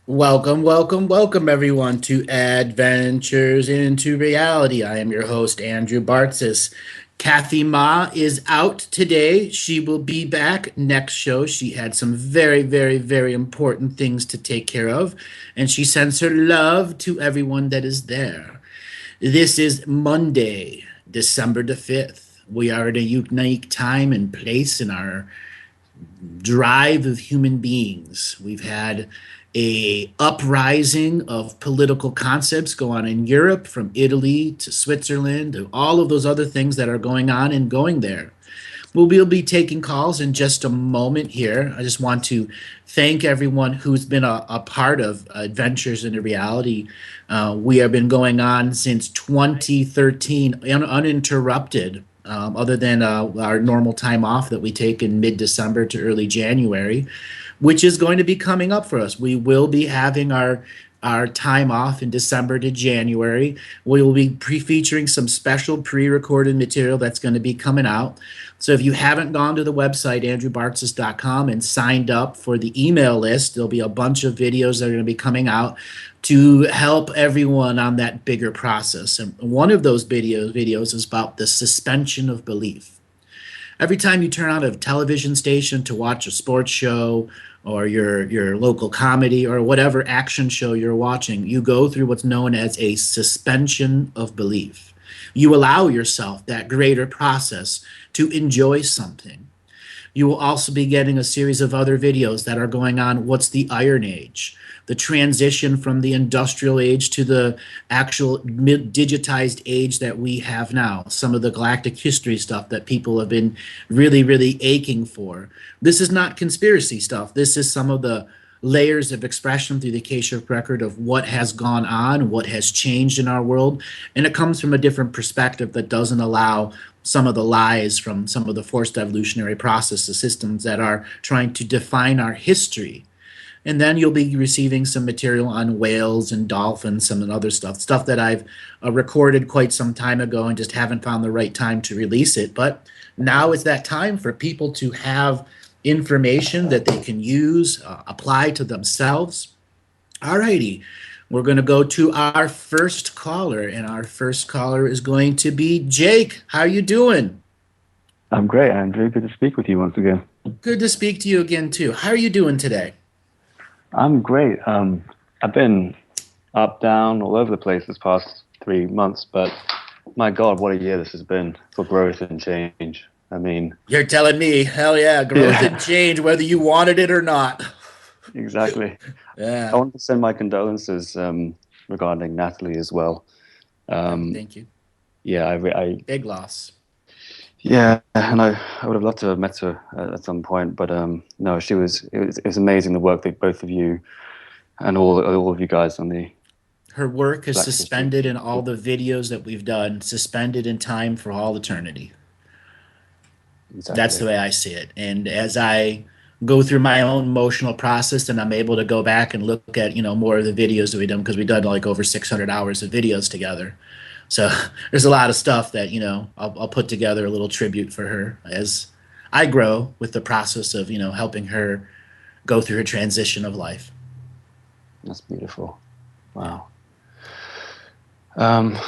Welcome, welcome, welcome, everyone, to Adventures into Reality. I am your host, Andrew Bartzis. Kathy Ma is out today. She will be back next show. She had some very, very, very important things to take care of, and she sends her love to everyone that is there. This is Monday, December the 5th. We are at a unique time and place in our drive of human beings. We've had a uprising of political concepts go on in Europe, from Italy to Switzerland, to all of those other things that are going on and going there. We'll be taking calls in just a moment here. I just want to thank everyone who's been a part of Adventures into Reality. We have been going on since 2013, uninterrupted, other than our normal time off that we take in mid-December to early January, which is going to be coming up for us. We will be having our time off in December to January. We will be featuring some special pre-recorded material that's going to be coming out. So if you haven't gone to the website, andrewbartzis.com, and signed up for the email list, there'll be a bunch of videos that are going to be coming out to help everyone on that bigger process. And one of those videos is about the suspension of belief. Every time you turn on a television station to watch a sports show or your local comedy or whatever action show you're watching, you go through what's known as a suspension of belief. You allow yourself that greater process to enjoy something. You will also be getting a series of other videos that are going on what's the Iron Age, the transition from the industrial age to the actual digitized age that we have now, some of the galactic history stuff that people have been really, really aching for. This is not conspiracy stuff. This is some of the layers of expression through the Akashic record of what has gone on, what has changed in our world. And it comes from a different perspective that doesn't allow some of the lies from some of the forced evolutionary processes, systems that are trying to define our history. And then you'll be receiving some material on whales and dolphins, some other stuff that I've recorded quite some time ago and just haven't found the right time to release it. But now is that time for people to have information that they can use, apply to themselves. All righty. We're going to go to our first caller, and our first caller is going to be Jake. How are you doing? I'm great, Andrew. Good to speak with you once again. Good to speak to you again, too. How are you doing today? I'm great. I've been up, down, all over the place this past 3 months, but my God, what a year this has been for growth and change. I mean... You're telling me. Hell yeah. Growth and change, whether you wanted it or not. Exactly. Yeah. I want to send my condolences regarding Natalie as well. Thank you. Yeah, big loss. Yeah, and I would have loved to have met her at some point, but no, it was amazing the work that both of you and all of you guys on the... Her work is suspended in all the videos that we've done, suspended in time for all eternity. Exactly. That's the way I see it. And as I go through my own emotional process, and I'm able to go back and look at, more of the videos that we've done, because we've done like over 600 hours of videos together. So there's a lot of stuff that, I'll put together a little tribute for her as I grow with the process of, helping her go through her transition of life. That's beautiful. Wow. I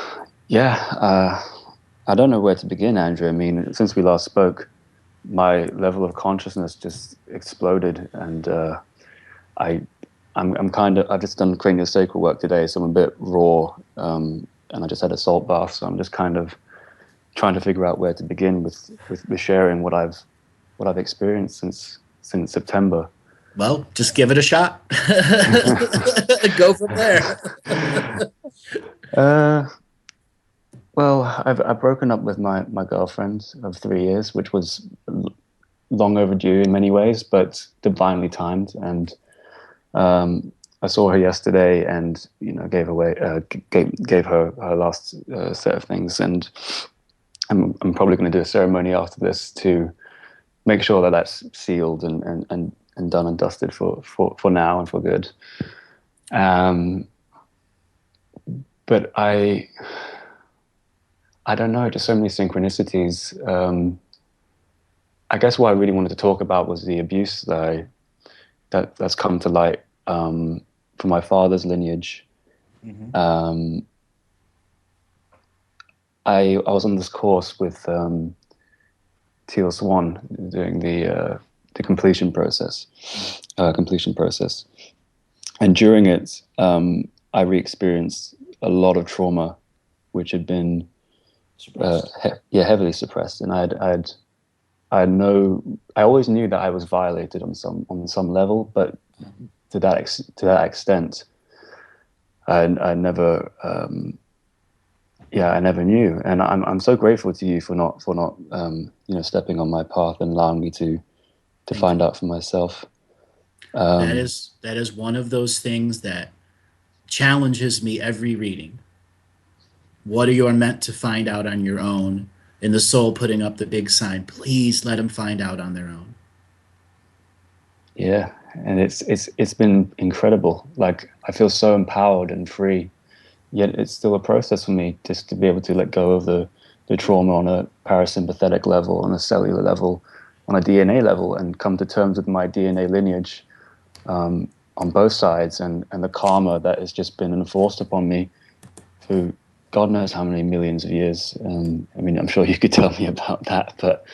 don't know where to begin, Andrew. I mean, since we last spoke, my level of consciousness just exploded, and I've just done cranial sacral work today, so I'm a bit raw, and I just had a salt bath, so I'm just kind of trying to figure out where to begin with sharing what I've experienced since September. Well, just give it a shot. Go from there. Well, I've broken up with my girlfriend of 3 years, which was long overdue in many ways, but divinely timed. And I saw her yesterday, and gave her last set of things. And I'm probably going to do a ceremony after this to make sure that that's sealed and done and dusted for now and for good. But I don't know, just so many synchronicities. I guess what I really wanted to talk about was the abuse that's come to light from my father's lineage. Mm-hmm. Um, I was on this course with Teal Swan doing the completion process, and during it, I re-experienced a lot of trauma, which had been heavily suppressed, and I always knew that I was violated on some level, but to that extent, I never I never knew, and I'm so grateful to you for not stepping on my path and allowing me to Thank find you. out for myself. That is one of those things that challenges me every reading. What are you meant to find out on your own? And the soul putting up the big sign, please let them find out on their own. Yeah, and it's been incredible. Like I feel so empowered and free. Yet it's still a process for me just to be able to let go of the trauma on a parasympathetic level, on a cellular level, on a DNA level, and come to terms with my DNA lineage on both sides, and the karma that has just been enforced upon me through God knows how many millions of years. I mean, I'm sure you could tell me about that, but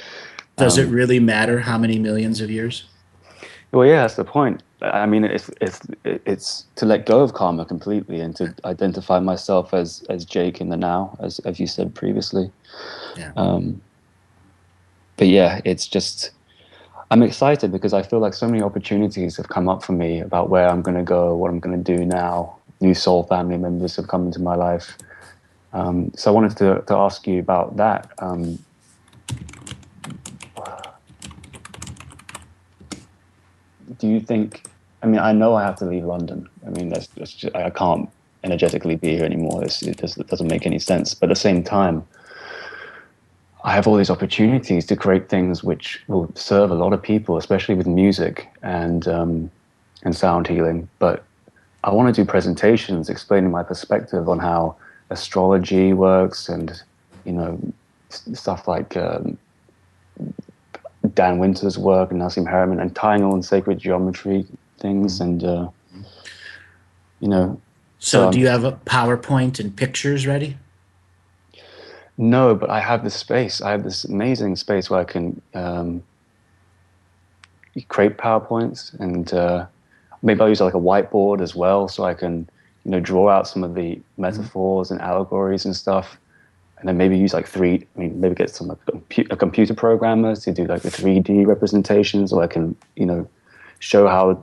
Does it really matter how many millions of years? well, yeah, that's the point. I mean, it's to let go of karma completely and to identify myself as Jake in the now, as you said previously. Yeah. But yeah, it's just I'm excited because I feel like so many opportunities have come up for me about where I'm going to go, what I'm going to do now. New soul family members have come into my life, so I wanted to ask you about that. Do you think? I mean, I know I have to leave London. I mean, that's just, I can't energetically be here anymore. It doesn't make any sense. But at the same time, I have all these opportunities to create things which will serve a lot of people, especially with music and sound healing. But I want to do presentations explaining my perspective on how astrology works, and stuff like Dan Winter's work and Nassim Harriman, and tying all in sacred geometry things, and you know. So, So do you have a PowerPoint and pictures ready? no, but I have this space. I have this amazing space where I can create PowerPoints, and maybe I'll use like a whiteboard as well, so I can draw out some of the Mhm. metaphors and allegories and stuff, and then maybe use like I mean, maybe get some like a computer programmer to do like the 3D representations, or I can show how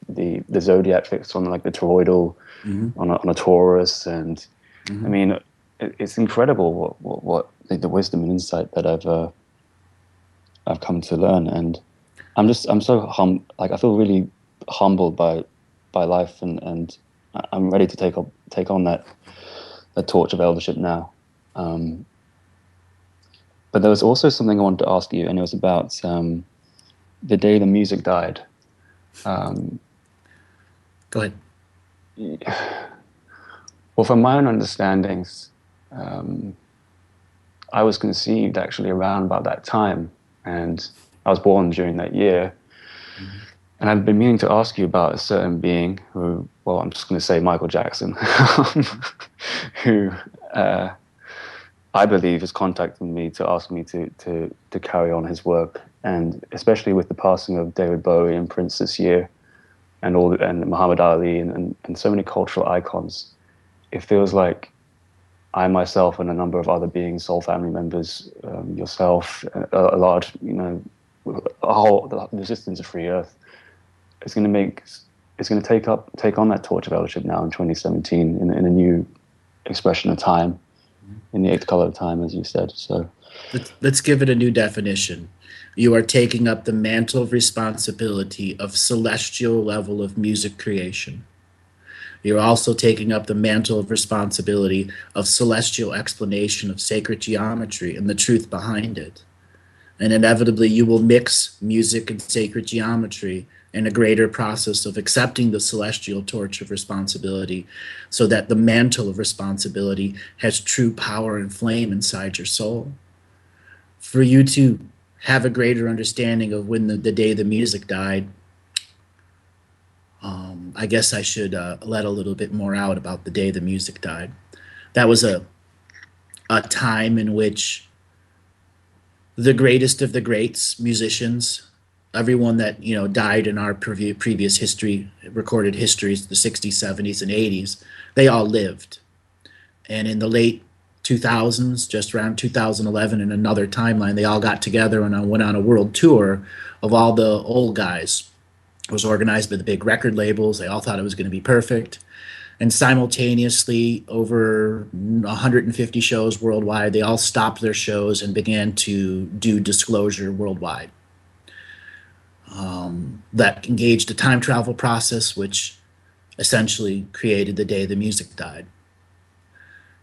the zodiac fits on like the toroidal Mhm. on a Taurus, and I Mhm. mean it's incredible what the wisdom and insight that I've come to learn, and I'm so like I feel really humbled by life, and I'm ready to take on that torch of eldership now. Um, but there was also something I wanted to ask you, and it was about the day the music died. Um, Go ahead. well, from my own understandings, um, I was conceived actually around about that time, and I was born during that year. Mhm. And I've been meaning to ask you about a certain being who, well, I'm just going to say Michael Jackson, who I believe has contacted me to ask me to carry on his work, and especially with the passing of David Bowie and Prince this year, and Muhammad Ali, and so many cultural icons, it feels like I myself and a number of other beings, soul family members, yourself, a large, a whole the resistance of Free Earth, is going to make is going to take on that torch of eldership now in 2017 in a new expression of time, in the eighth color of time, as you said. So Let's give it a new definition. You are taking up the mantle of responsibility of celestial level of music creation. You're also taking up the mantle of responsibility of celestial explanation of sacred geometry and the truth behind it. And inevitably, you will mix music and sacred geometry in a greater process of accepting the celestial torch of responsibility so that the mantle of responsibility has true power and flame inside your soul. For you to have a greater understanding of when the day the music died, I guess I should let a little bit more out about the day the music died. That was a time in which the greatest of the greats, musicians, everyone that died in our previous history, recorded histories, the 60s, 70s, and 80s, they all lived. And in the late 2000s, just around 2011, in another timeline, they all got together and went on a world tour of all the old guys. It was organized by the big record labels. They all thought it was going to be perfect. And simultaneously, over 150 shows worldwide, they all stopped their shows and began to do disclosure worldwide. That engaged a time travel process, which essentially created the day the music died.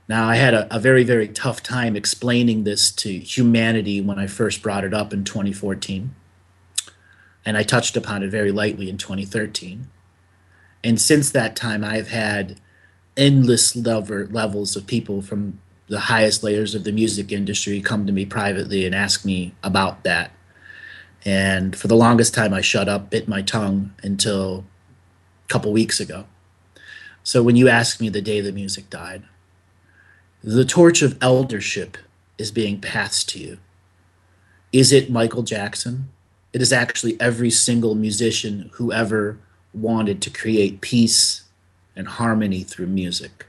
Now, I had a very, very tough time explaining this to humanity when I first brought it up in 2014, and I touched upon it very lightly in 2013. And since that time, I've had endless levels of people from the highest layers of the music industry come to me privately and ask me about that. And for the longest time, I shut up, bit my tongue until a couple weeks ago. So when you ask me the day the music died, the torch of eldership is being passed to you. Is it Michael Jackson? It is actually every single musician who ever wanted to create peace and harmony through music.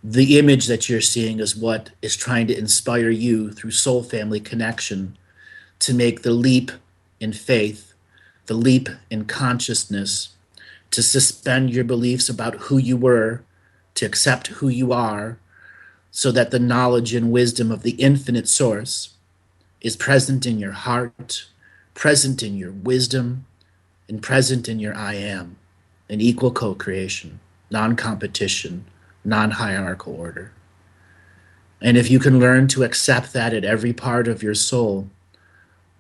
The image that you're seeing is what is trying to inspire you through soul family connection to make the leap in faith, the leap in consciousness, to suspend your beliefs about who you were, to accept who you are, so that the knowledge and wisdom of the infinite source is present in your heart, present in your wisdom, and present in your I am, an equal co-creation, non-competition, non-hierarchical order. And if you can learn to accept that at every part of your soul,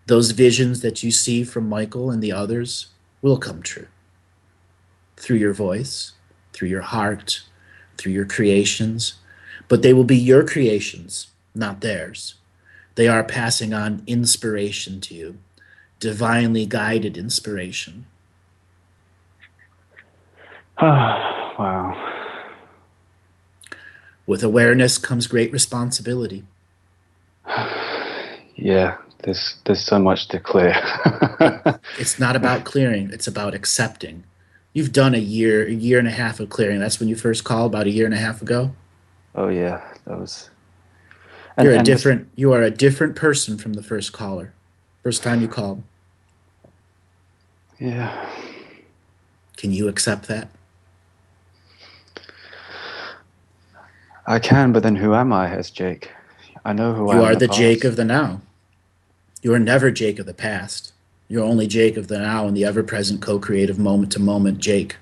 those visions that you see from Michael and the others will come true. Through your voice, through your heart, through your creations. But they will be your creations, not theirs. They are passing on inspiration to you, divinely guided inspiration. Wow. With awareness comes great responsibility. Yeah, there's so much to clear. It's not about clearing, it's about accepting. You've done a year and a half of clearing. That's when you first called, about a year and a half ago. Oh yeah, that was You are a different person from the first caller. First time you called. yeah. Can you accept that? I can, but then who am I as Jake? I know who I You am in are the the Jake past. of the now. You are never Jake of the past. You're only Jake of the now and the ever present co creative moment to moment Jake.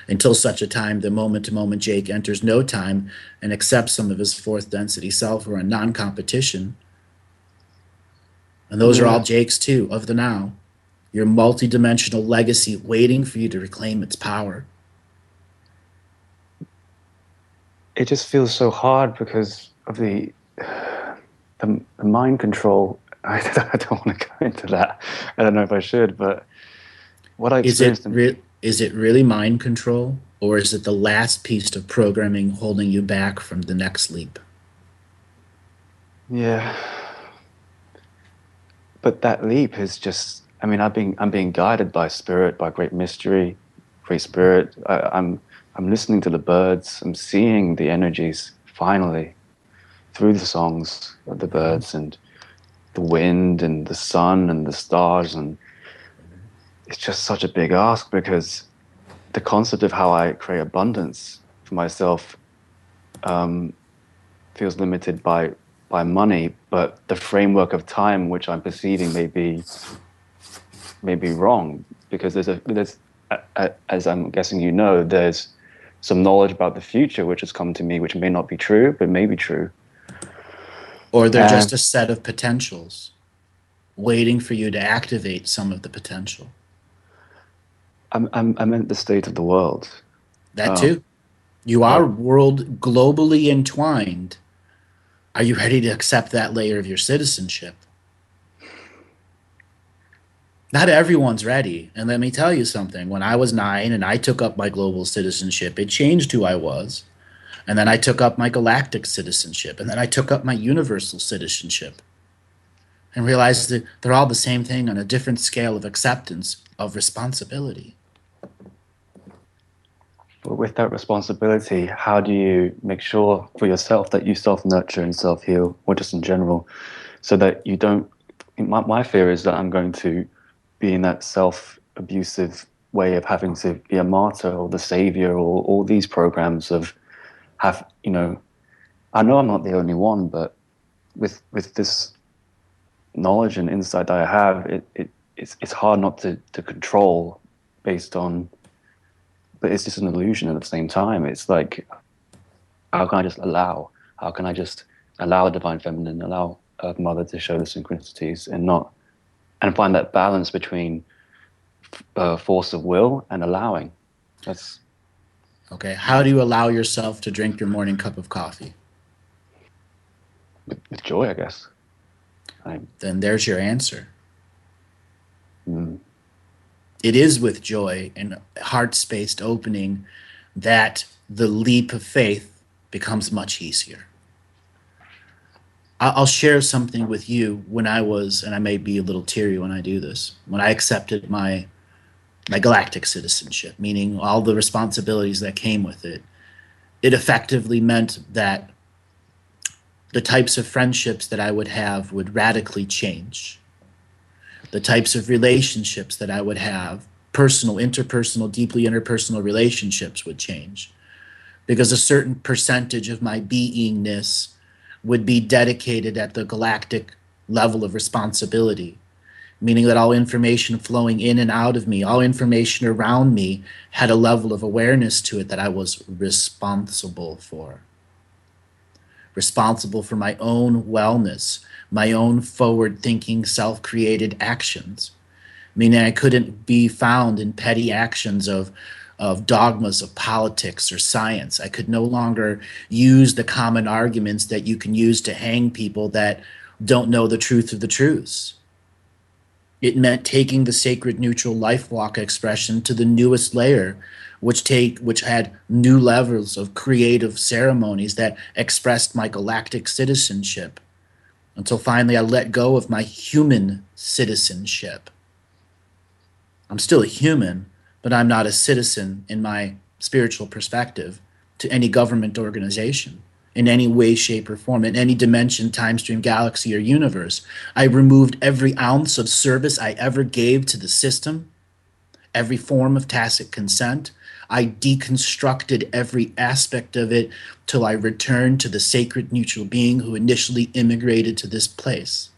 Until such a time the moment to moment Jake enters no time and accepts some of his fourth density self or a non competition. And those are all Yeah. Jakes too, of the now. Your multidimensional legacy waiting for you to reclaim its power. It just feels so hard because of the mind control. I don't want to go into that. I don't know if I should, but what I experienced in Is it really mind control, or is it the last piece of programming holding you back from the next leap? yeah, but that leap is just. I mean, I'm being guided by spirit, by great mystery, great spirit. I'm listening to the birds. I'm seeing the energies finally through the songs of the birds and the wind and the sun and the stars, and it's just such a big ask because the concept of how I create abundance for myself feels limited by money, but the framework of time which I'm perceiving may be wrong because there's as I'm guessing you know, there's some knowledge about the future which has come to me which may not be true but may be true. Or they're And just a set of potentials waiting for you to activate some of the potential? I'm in the state of the world. That Um, too. You are but world globally entwined. Are you ready to accept that layer of your citizenship? Not everyone's ready. And let me tell you something. When I was 9 and I took up my global citizenship, it changed who I was. And then I took up my galactic citizenship. And then I took up my universal citizenship and realized that they're all the same thing on a different scale of acceptance of responsibility. But with that responsibility, how do you make sure for yourself that you self-nurture and self-heal, or just in general, so that you don't... My fear is that I'm going to be in that self-abusive way of having to be a martyr or the savior, or all these programs of have, you know, I know I'm not the only one, but with this knowledge and insight that I have, it's hard not to control based on, but it's just an illusion at the same time. It's like, how can I just allow? How can I just allow divine feminine, allow Earth Mother to show the synchronicities, and not, and find that balance between force of will and allowing. That's Okay. How do you allow yourself to drink your morning cup of coffee? with joy, I guess. Then there's your answer. Mm. It is with joy and heart-spaced opening that the leap of faith becomes much easier. I'll share something with you when I was, and I may be a little teary when I do this, when I accepted my galactic citizenship, meaning all the responsibilities that came with it. It effectively meant that the types of friendships that I would have would radically change. The types of relationships that I would have, personal, interpersonal, deeply interpersonal relationships would change. Because a certain percentage of my beingness would be dedicated at the galactic level of responsibility, meaning that all information flowing in and out of me, all information around me had a level of awareness to it that I was responsible for. Responsible for my own wellness, my own forward-thinking, self-created actions, meaning I couldn't be found in petty actions of dogmas of politics or science. I could no longer use the common arguments that you can use to hang people that don't know the truth of the truths. It meant taking the sacred neutral life walk expression to the newest layer, which had new levels of creative ceremonies that expressed my galactic citizenship, until finally I let go of my human citizenship. I'm still a human, but I'm not a citizen in my spiritual perspective to any government organization in any way, shape, or form, in any dimension, time stream, galaxy, or universe. I removed every ounce of service I ever gave to the system, every form of tacit consent. I deconstructed every aspect of it till I returned to the sacred neutral being who initially immigrated to this place.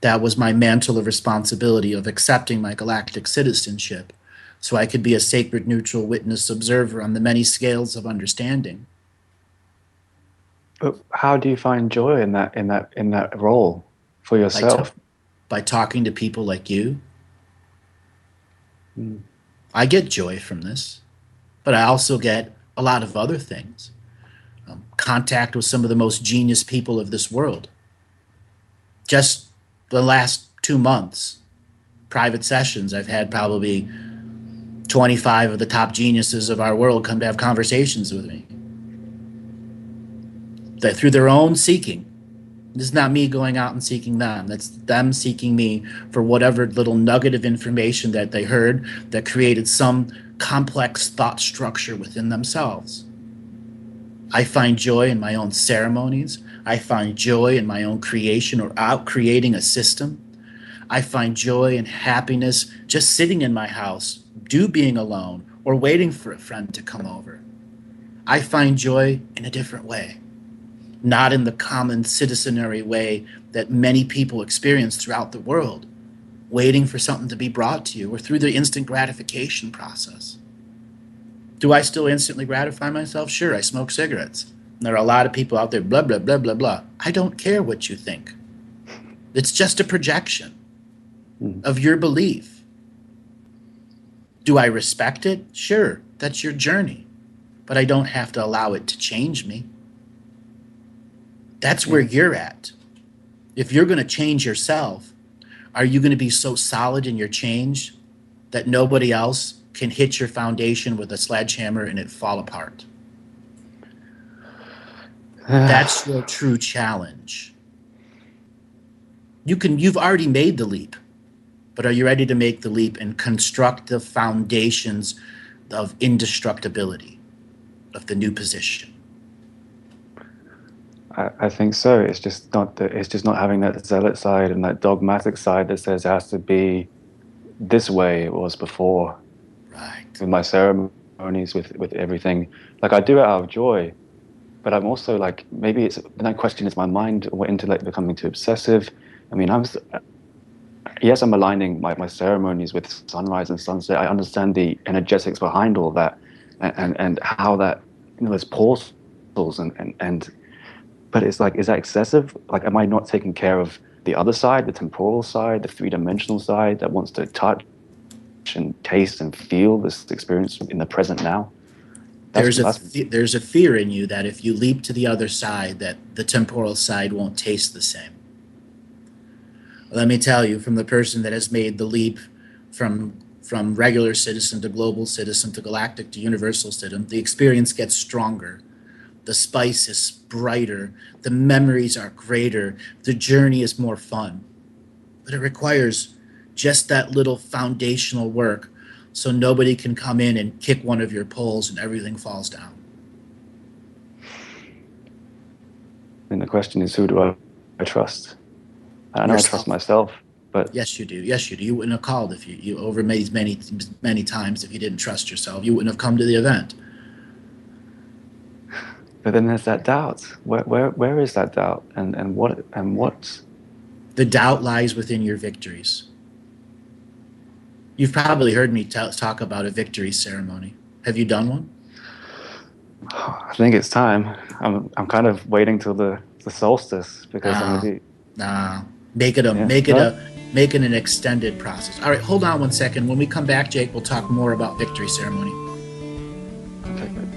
That was my mantle of responsibility of accepting my galactic citizenship so I could be a sacred neutral witness observer on the many scales of understanding. But how do you find joy in that role for yourself? By talking to people like you. Mm. I get joy from this, but I also get a lot of other things. Contact with some of the most genius people of this world. Just the last 2 months, private sessions, I've had probably 25 of the top geniuses of our world come to have conversations with me. That through their own seeking. This is not me going out and seeking them. That's them seeking me for whatever little nugget of information that they heard that created some complex thought structure within themselves. I find joy in my own ceremonies. I find joy in my own creation or out creating a system. I find joy and happiness just sitting in my house, being alone, or waiting for a friend to come over. I find joy in a different way. Not in the common citizenry way that many people experience throughout the world, waiting for something to be brought to you, or through the instant gratification process. Do I still instantly gratify myself? Sure, I smoke cigarettes. And there are a lot of people out there, blah, blah, blah, blah, blah. I don't care what you think. It's just a projection of your belief. Do I respect it? Sure, that's your journey. But I don't have to allow it to change me. That's where you're at. If you're going to change yourself, Are you going to be so solid in your change that nobody else can hit your foundation with a sledgehammer and it fall apart? That's your true challenge. You've already made the leap, but are you ready to make the leap and construct the foundations of indestructibility of the new position? I think so. It's just not having that zealot side and that dogmatic side that says it has to be this way it was before. Right. With my ceremonies, with everything. Like, I do it out of joy, but I'm also like, maybe it's that question is my mind or intellect becoming too obsessive. I mean, I'm aligning my ceremonies with sunrise and sunset. I understand the energetics behind all that, and how that, there's portals and but it's like, is that excessive? Like, am I not taking care of the other side, the temporal side, the three-dimensional side that wants to touch and taste and feel this experience in the present now? There's a fear in you that if you leap to the other side, that the temporal side won't taste the same. Let me tell you, from the person that has made the leap from regular citizen to global citizen to galactic to universal citizen, the experience gets stronger. The spice is brighter. The memories are greater. The journey is more fun. But it requires just that little foundational work so nobody can come in and kick one of your poles and everything falls down. And the question is, who do I trust? I know I trust myself, but... Yes, you do. Yes, you do. You wouldn't have called if you over many times if you didn't trust yourself. You wouldn't have come to the event. But then there's that doubt. Where is that doubt? And what? The doubt lies within your victories. You've probably heard me talk about a victory ceremony. Have you done one? I think it's time. I'm kind of waiting till the solstice because I'm gonna be. Make it an extended process. All right, hold on one second. When we come back, Jake, we'll talk more about victory ceremony. Okay, great.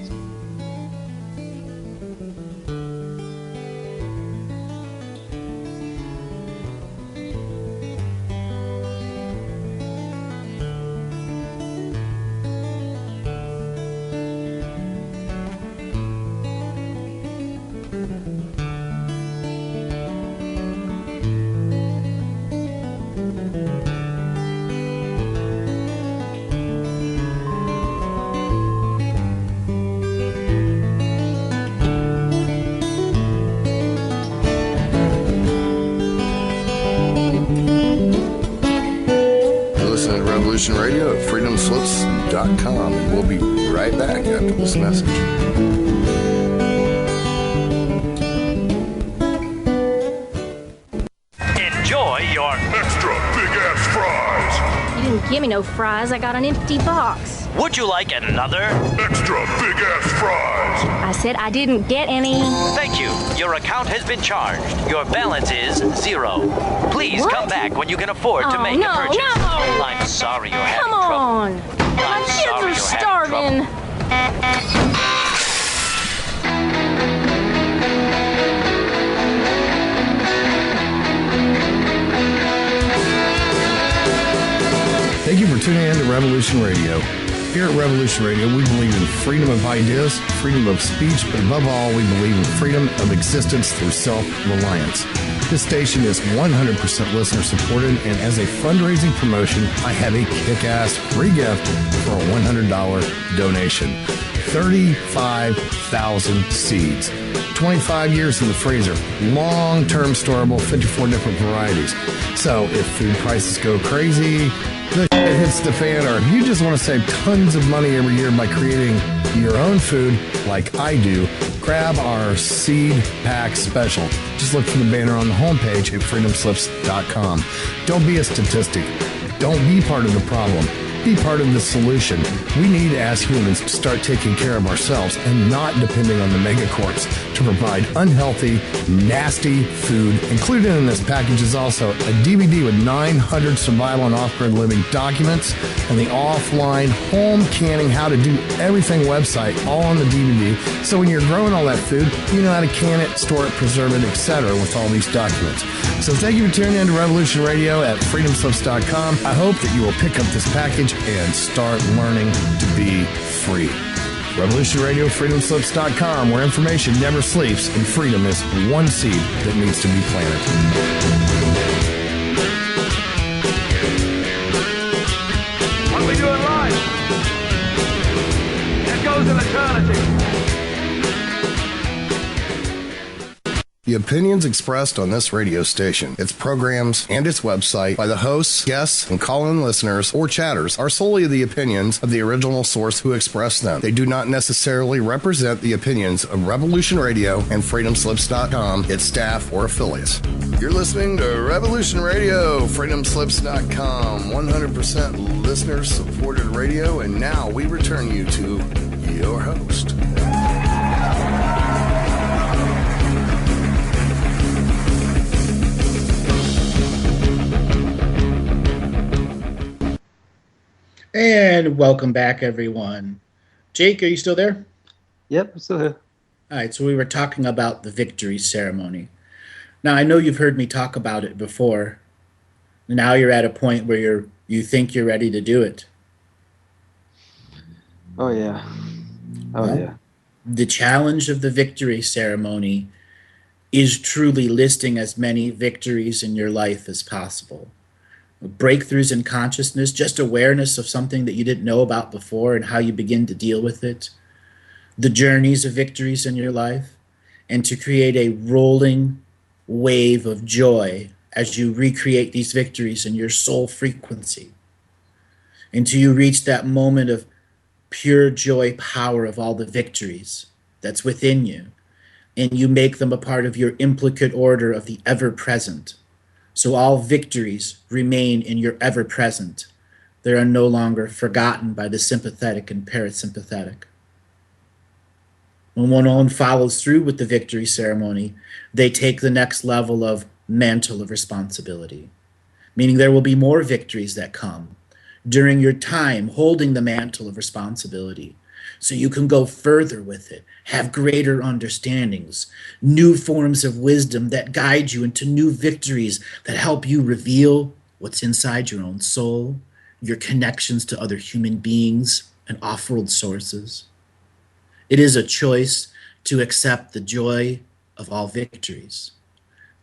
Radio at freedomslips.com, and we'll be right back after this message. Enjoy your extra big ass fries. You didn't give me no fries. I got an empty box. Would you like another extra big ass fries? I said I didn't get any. Thank you. Your account has been charged. Your balance is 0. Please come back when you can afford to make a purchase. No. I'm sorry you're having trouble. trouble. Come on. My kids are starving. Thank you for tuning in to Revolution Radio. Here at Revolution Radio, we believe in freedom of ideas, freedom of speech, but above all, we believe in freedom of existence through self-reliance. This station is 100% listener supported, and as a fundraising promotion, I have a kick-ass free gift for a $100 donation. 35,000 seeds. 25 years in the freezer. Long-term storable, 54 different varieties. So if food prices go crazy, the shit hits the fan, or if you just want to save tons of money every year by creating your own food like I do, grab our seed pack special. Just look for the banner on the homepage at freedomslips.com. Don't be a statistic. Don't be part of the problem. Be part of the solution. We need, as humans, to start taking care of ourselves and not depending on the megacorps to provide unhealthy, nasty food. Included in this package is also a DVD with 900 survival and off-grid living documents and the offline home canning how to do everything website all on the DVD. So when you're growing all that food, you know how to can it, store it, preserve it, etc. with all these documents. So thank you for tuning in to Revolution Radio at freedomslips.com. I hope that you will pick up this package and start learning to be free. Revolution Radio, freedomslips.com, where information never sleeps and freedom is one seed that needs to be planted. What we do in life, it goes in eternity. The opinions expressed on this radio station, its programs, and its website by the hosts, guests, and call-in listeners or chatters are solely the opinions of the original source who expressed them. They do not necessarily represent the opinions of Revolution Radio and freedomslips.com, its staff, or affiliates. You're listening to Revolution Radio, freedomslips.com, 100% listener-supported radio, and now we return you to your host. And welcome back, everyone. Jake, are you still there? Yep, I'm still here. All right, so we were talking about the victory ceremony. Now, I know you've heard me talk about it before. Now you're at a point where you think you're ready to do it. Oh, yeah. Yeah. The challenge of the victory ceremony is truly listing as many victories in your life as possible. Breakthroughs in consciousness, just awareness of something that you didn't know about before and how you begin to deal with it, the journeys of victories in your life, and to create a rolling wave of joy as you recreate these victories in your soul frequency, until you reach that moment of pure joy power of all the victories that's within you, and you make them a part of your implicate order of the ever-present. So all victories remain in your ever-present. They are no longer forgotten by the sympathetic and parasympathetic. When one follows through with the victory ceremony, they take the next level of mantle of responsibility, meaning there will be more victories that come during your time holding the mantle of responsibility, so you can go further with it, have greater understandings, new forms of wisdom that guide you into new victories that help you reveal what's inside your own soul, your connections to other human beings and off-world sources. It is a choice to accept the joy of all victories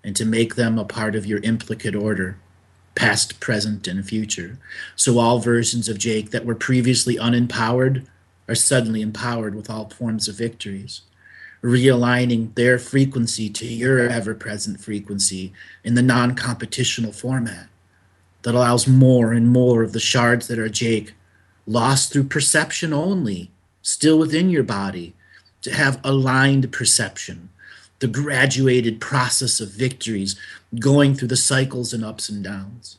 and to make them a part of your implicate order, past, present, and future. So all versions of Jake that were previously unempowered are suddenly empowered with all forms of victories, realigning their frequency to your ever-present frequency in the non-competitional format that allows more and more of the shards that are Jake, lost through perception only, still within your body, to have aligned perception, the graduated process of victories going through the cycles and ups and downs.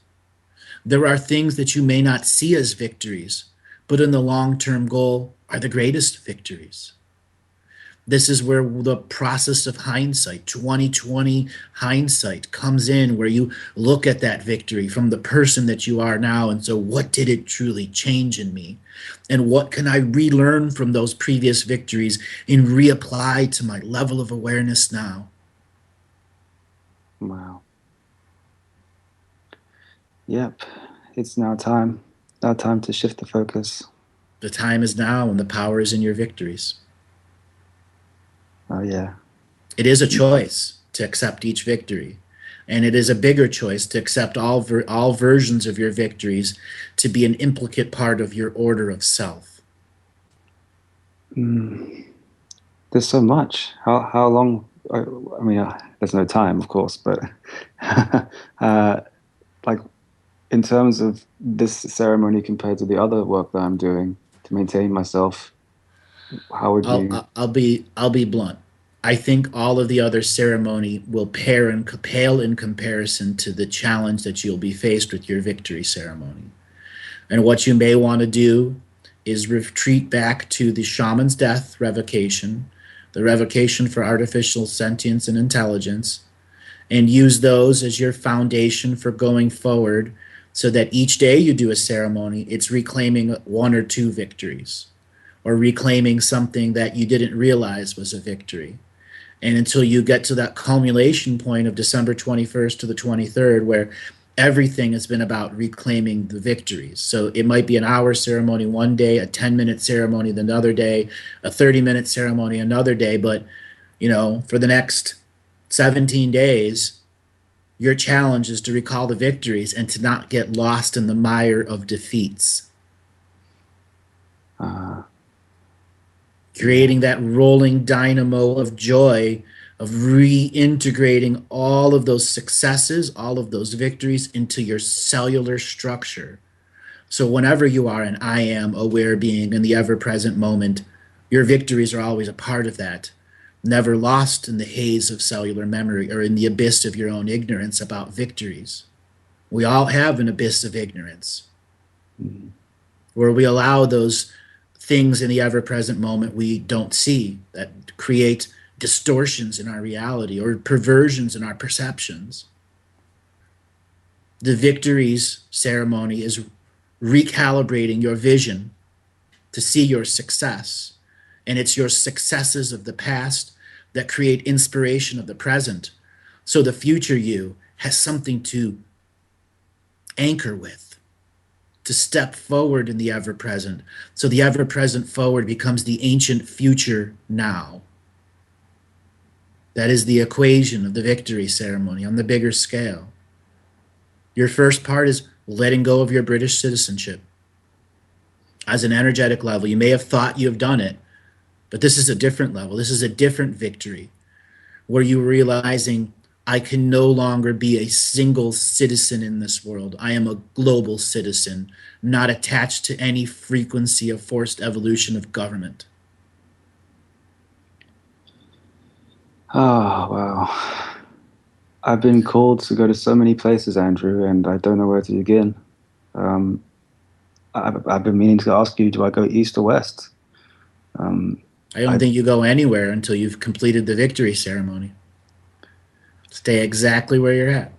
There are things that you may not see as victories, but in the long-term goal are the greatest victories. This is where the process of hindsight, 2020 hindsight, comes in, where you look at that victory from the person that you are now, and so what did it truly change in me? And what can I relearn from those previous victories and reapply to my level of awareness now? Wow. Yep, it's now time. Now time to shift the focus. The time is now, and the power is in your victories. Oh, yeah. It is a choice to accept each victory. And it is a bigger choice to accept all versions of your victories to be an implicate part of your order of self. There's so much. How long? I mean, there's no time, of course, but like in terms of this ceremony compared to the other work that I'm doing to maintain myself, how would you? I'll be blunt. I think all of the other ceremony will pale in comparison to the challenge that you'll be faced with your victory ceremony. And what you may want to do is retreat back to the shaman's death revocation, the revocation for artificial sentience and intelligence, and use those as your foundation for going forward, so that each day you do a ceremony, it's reclaiming one or two victories, or reclaiming something that you didn't realize was a victory. And until you get to that culmination point of December 21st to the 23rd, where everything has been about reclaiming the victories. So it might be an hour ceremony one day, a 10-minute ceremony the another day, a 30-minute ceremony another day. But, for the next 17 days, your challenge is to recall the victories and to not get lost in the mire of defeats. Creating that rolling dynamo of joy, of reintegrating all of those successes, all of those victories into your cellular structure. So whenever you are an I am aware being in the ever-present moment, your victories are always a part of that, never lost in the haze of cellular memory or in the abyss of your own ignorance about victories. We all have an abyss of ignorance where we allow those things in the ever-present moment we don't see that create distortions in our reality or perversions in our perceptions. The victories ceremony is recalibrating your vision to see your success. And it's your successes of the past that create inspiration of the present. So the future you has something to anchor with, to step forward in the ever-present. So the ever-present forward becomes the ancient future now. That is the equation of the victory ceremony on the bigger scale. Your first part is letting go of your British citizenship. As an energetic level, you may have thought you have done it, but this is a different level. This is a different victory where you're realizing I can no longer be a single citizen in this world. I am a global citizen, not attached to any frequency of forced evolution of government. Oh, wow. I've been called to go to so many places, Andrew, and I don't know where to begin. I've been meaning to ask you, do I go east or west? I don't think you go anywhere until you've completed the victory ceremony. Stay exactly where you're at.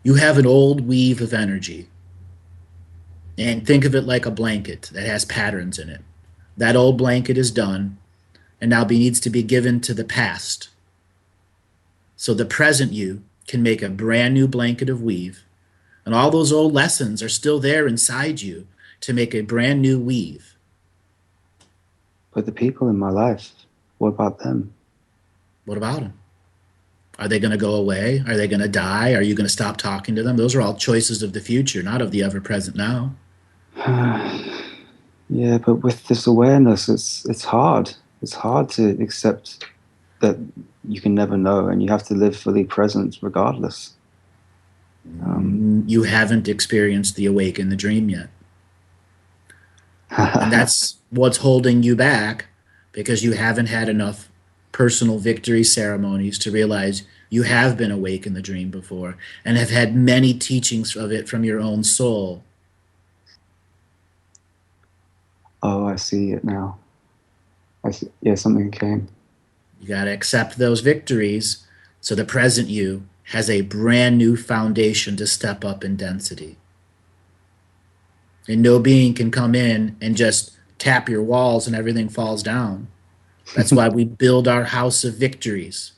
You have an old weave of energy. And think of it like a blanket that has patterns in it. That old blanket is done and now needs to be given to the past. So the present you can make a brand new blanket of weave. And all those old lessons are still there inside you to make a brand new weave. But the people in my life, what about them? What about them? Are they going to go away? Are they going to die? Are you going to stop talking to them? Those are all choices of the future, not of the ever-present now. Yeah, but with this awareness, it's hard. It's hard to accept that you can never know, and you have to live fully present regardless. You haven't experienced the awake in the dream yet. And that's what's holding you back, because you haven't had enough personal victory ceremonies to realize you have been awake in the dream before and have had many teachings of it from your own soul. Oh, I see it now. I see. Yeah, something came. You got to accept those victories so the present you has a brand new foundation to step up in density. And no being can come in and just tap your walls and everything falls down. That's why we build our house of victories.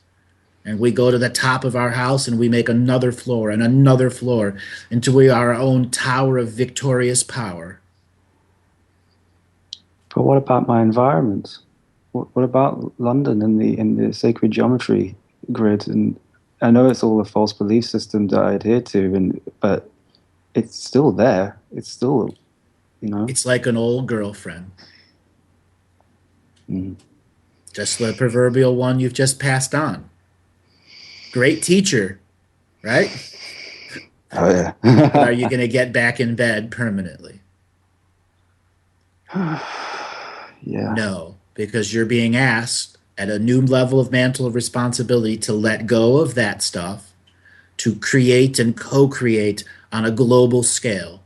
And we go to the top of our house and we make another floor and another floor until we are our own tower of victorious power. But what about my environment? What about London in the sacred geometry grid? And I know it's all a false belief system that I adhere to, but it's still there. It's still, It's like an old girlfriend. Just the proverbial one you've just passed on. Great teacher, right? Oh, yeah. But are you going to get back in bed permanently? Yeah. No, because you're being asked at a new level of mantle of responsibility to let go of that stuff, to create and co-create on a global scale.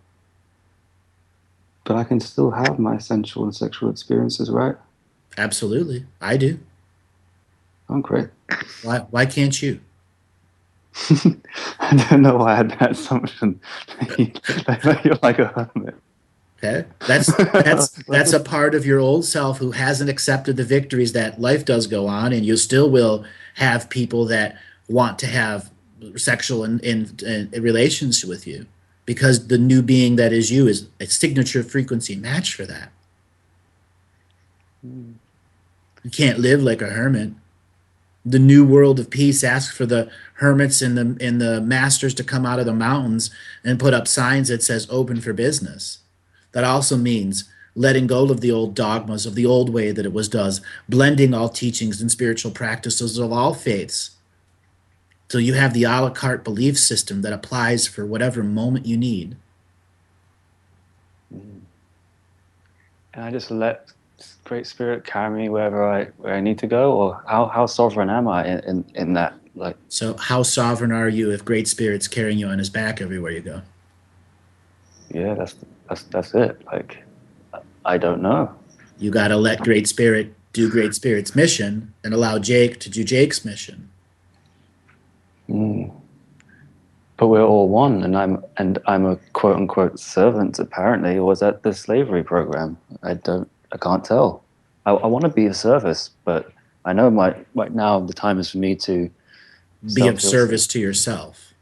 But I can still have my sensual and sexual experiences, right? Absolutely. I do. Oh, great. Why can't you? I don't know why I had that assumption that you're like a hermit. Okay, that's a part of your old self who hasn't accepted the victories that life does go on, and you still will have people that want to have sexual in relations with you, because the new being that is you is a signature frequency match for that. You can't live like a hermit. The new world of peace asks for the hermits and the masters to come out of the mountains and put up signs that says open for business. That also means letting go of the old dogmas of the old way that it was does, blending all teachings and spiritual practices of all faiths. So you have the a la carte belief system that applies for whatever moment you need. And I just let Great Spirit carry me where I need to go, or how sovereign am I in that? Like, so how sovereign are you if Great Spirit's carrying you on his back everywhere you go? Yeah, that's it. Like, I don't know. You got to let Great Spirit do Great Spirit's mission and allow Jake to do Jake's mission. But we're all one, and I'm a quote unquote servant. Apparently, or was that the slavery program? I can't tell. I want to be of service, but I know right now the time is for me to be of service to yourself.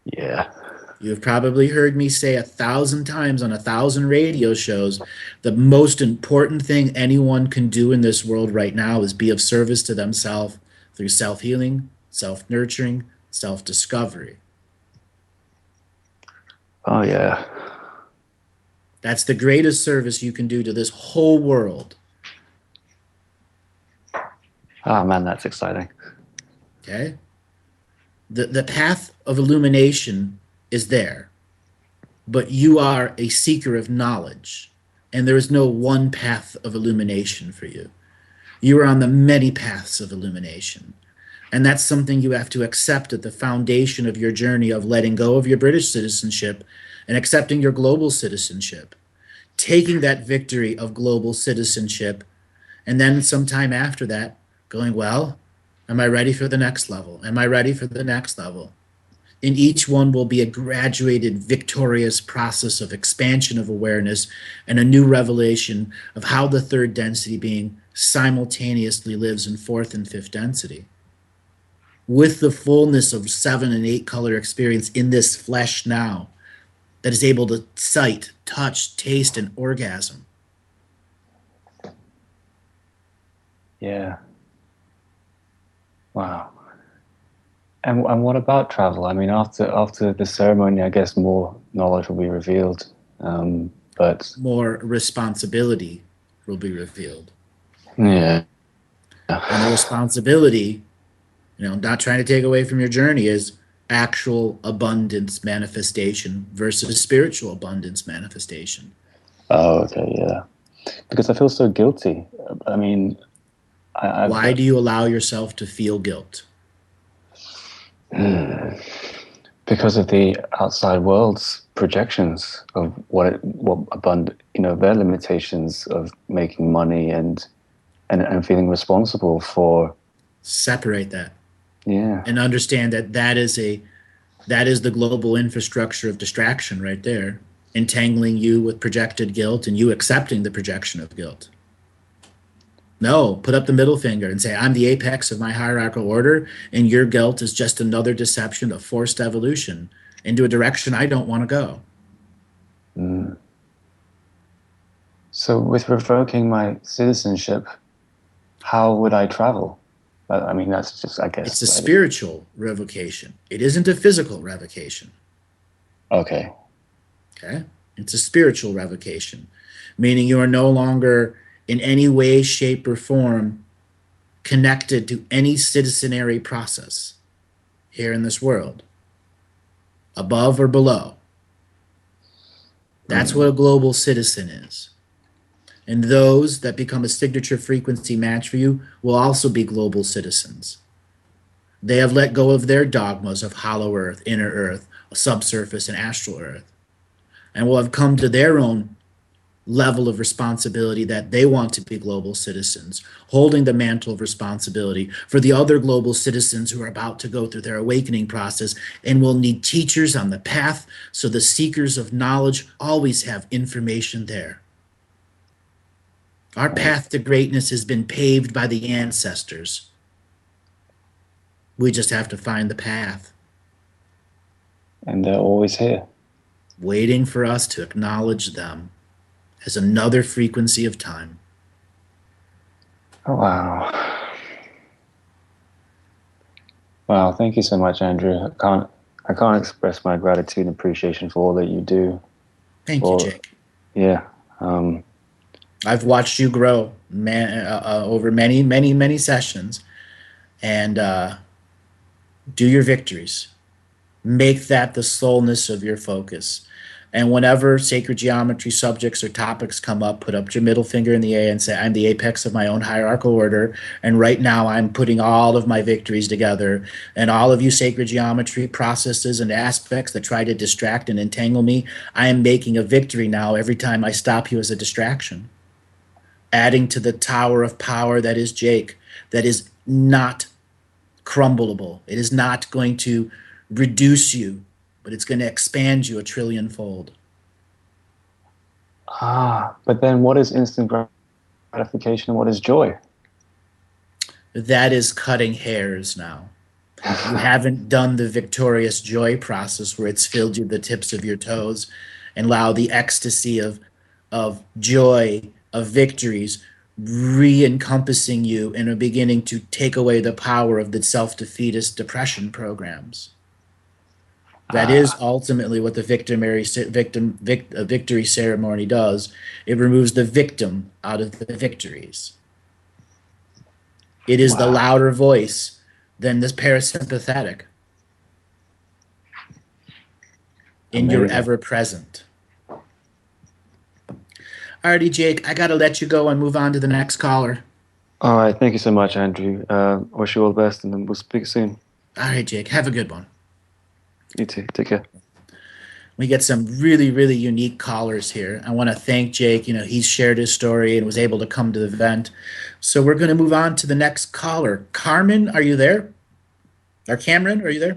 Yeah. You've probably heard me say 1,000 times on 1,000 radio shows, the most important thing anyone can do in this world right now is be of service to themselves through self-healing, self-nurturing, self-discovery. Oh, yeah. That's the greatest service you can do to this whole world. Oh, man, that's exciting. Okay? The path of illumination is there, but you are a seeker of knowledge, and there is no one path of illumination for you. You are on the many paths of illumination, and that's something you have to accept at the foundation of your journey of letting go of your British citizenship and accepting your global citizenship, taking that victory of global citizenship, and then sometime after that going, well, am I ready for the next level? Am I ready for the next level? And each one will be a graduated, victorious process of expansion of awareness and a new revelation of how the third density being simultaneously lives in fourth and fifth density, with the fullness of 7 and 8 color experience in this flesh now that is able to sight, touch, taste, and orgasm. Yeah. Wow. And what about travel? I mean, after the ceremony, I guess more knowledge will be revealed, but more responsibility will be revealed. Yeah. And the responsibility, not trying to take away from your journey, is actual abundance manifestation versus spiritual abundance manifestation. Oh, okay, yeah. Because I feel so guilty. I mean, why do you allow yourself to feel guilt? Because of the outside world's projections of what abundant, their limitations of making money and feeling responsible for. Separate that. Yeah. And understand that is the global infrastructure of distraction right there, entangling you with projected guilt and you accepting the projection of guilt. No, put up the middle finger and say, I'm the apex of my hierarchical order, and your guilt is just another deception of forced evolution into a direction I don't want to go. So with revoking my citizenship, how would I travel? I mean, that's just, I guess. It's a spiritual revocation. It isn't a physical revocation. Okay. Okay? It's a spiritual revocation, meaning you are no longer in any way, shape, or form connected to any citizenry process here in this world, above or below. That's what a global citizen is. And those that become a signature frequency match for you will also be global citizens. They have let go of their dogmas of hollow earth, inner earth, subsurface, and astral earth, and will have come to their own level of responsibility that they want to be global citizens, holding the mantle of responsibility for the other global citizens who are about to go through their awakening process and will need teachers on the path so the seekers of knowledge always have information there. Our path to greatness has been paved by the ancestors. We just have to find the path. And they're always here. Waiting for us to acknowledge them as another frequency of time. Oh, wow. Wow, thank you so much, Andrew. I can't express my gratitude and appreciation for all that you do. Thank you, Jake. Yeah. I've watched you grow over many, many, many sessions, and do your victories. Make that the soulness of your focus. And whenever sacred geometry subjects or topics come up, put up your middle finger in the air and say, I'm the apex of my own hierarchical order. And right now I'm putting all of my victories together. And all of you sacred geometry processes and aspects that try to distract and entangle me, I am making a victory now every time I stop you as a distraction. Adding to the tower of power that is Jake, that is not crumbleable. It is not going to reduce you, but it's going to expand you 1 trillion-fold. But then what is instant gratification and what is joy? That is cutting hairs now. You haven't done the victorious joy process where it's filled you the tips of your toes and allow the ecstasy of joy, of victories, re-encompassing you and are beginning to take away the power of the self-defeatist depression programs. That is ultimately what the victory ceremony does. It removes the victim out of the victories. It is the louder voice than this parasympathetic. And you're ever present. Alrighty, Jake, I got to let you go and move on to the next caller. All right, thank you so much, Andrew. Wish you all the best, and then we'll speak soon. All right, Jake, have a good one. You too. Take care. We get some really, really unique callers here. I want to thank Jake. You know, he's shared his story and was able to come to the event. So we're going to move on to the next caller. Carmen, are you there? Or Cameron, are you there?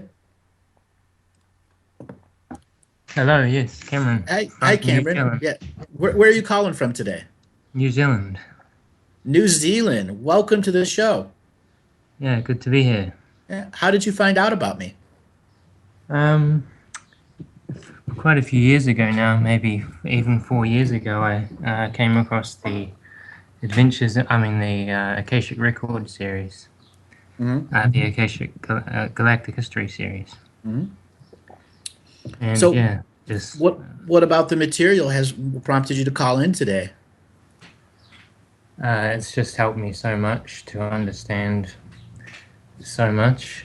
Hello, yes, Cameron. Hi, Cameron. Yeah. Where are you calling from today? New Zealand. New Zealand. Welcome to the show. Yeah, good to be here. Yeah. How did you find out about me? Quite a few years ago now, maybe even 4 years ago, I came across the Akashic Record series, the Akashic Galactic History series. Mm-hmm. And so, yeah, just what about the material has prompted you to call in today? It's just helped me so much to understand so much,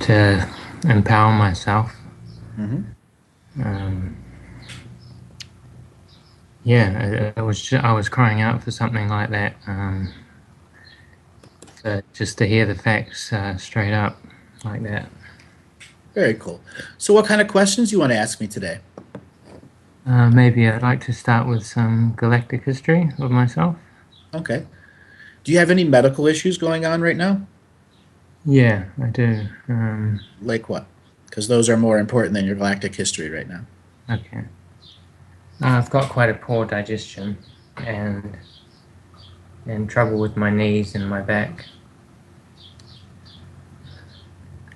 to empower myself. I was crying out for something like that, just to hear the facts straight up like that. Very cool. So what kind of questions do you want to ask me today? Maybe I'd like to start with some galactic history of myself. Okay. Do you have any medical issues going on right now? Yeah, I do. Like what? Because those are more important than your galactic history right now. Okay. I've got quite a poor digestion and trouble with my knees and my back.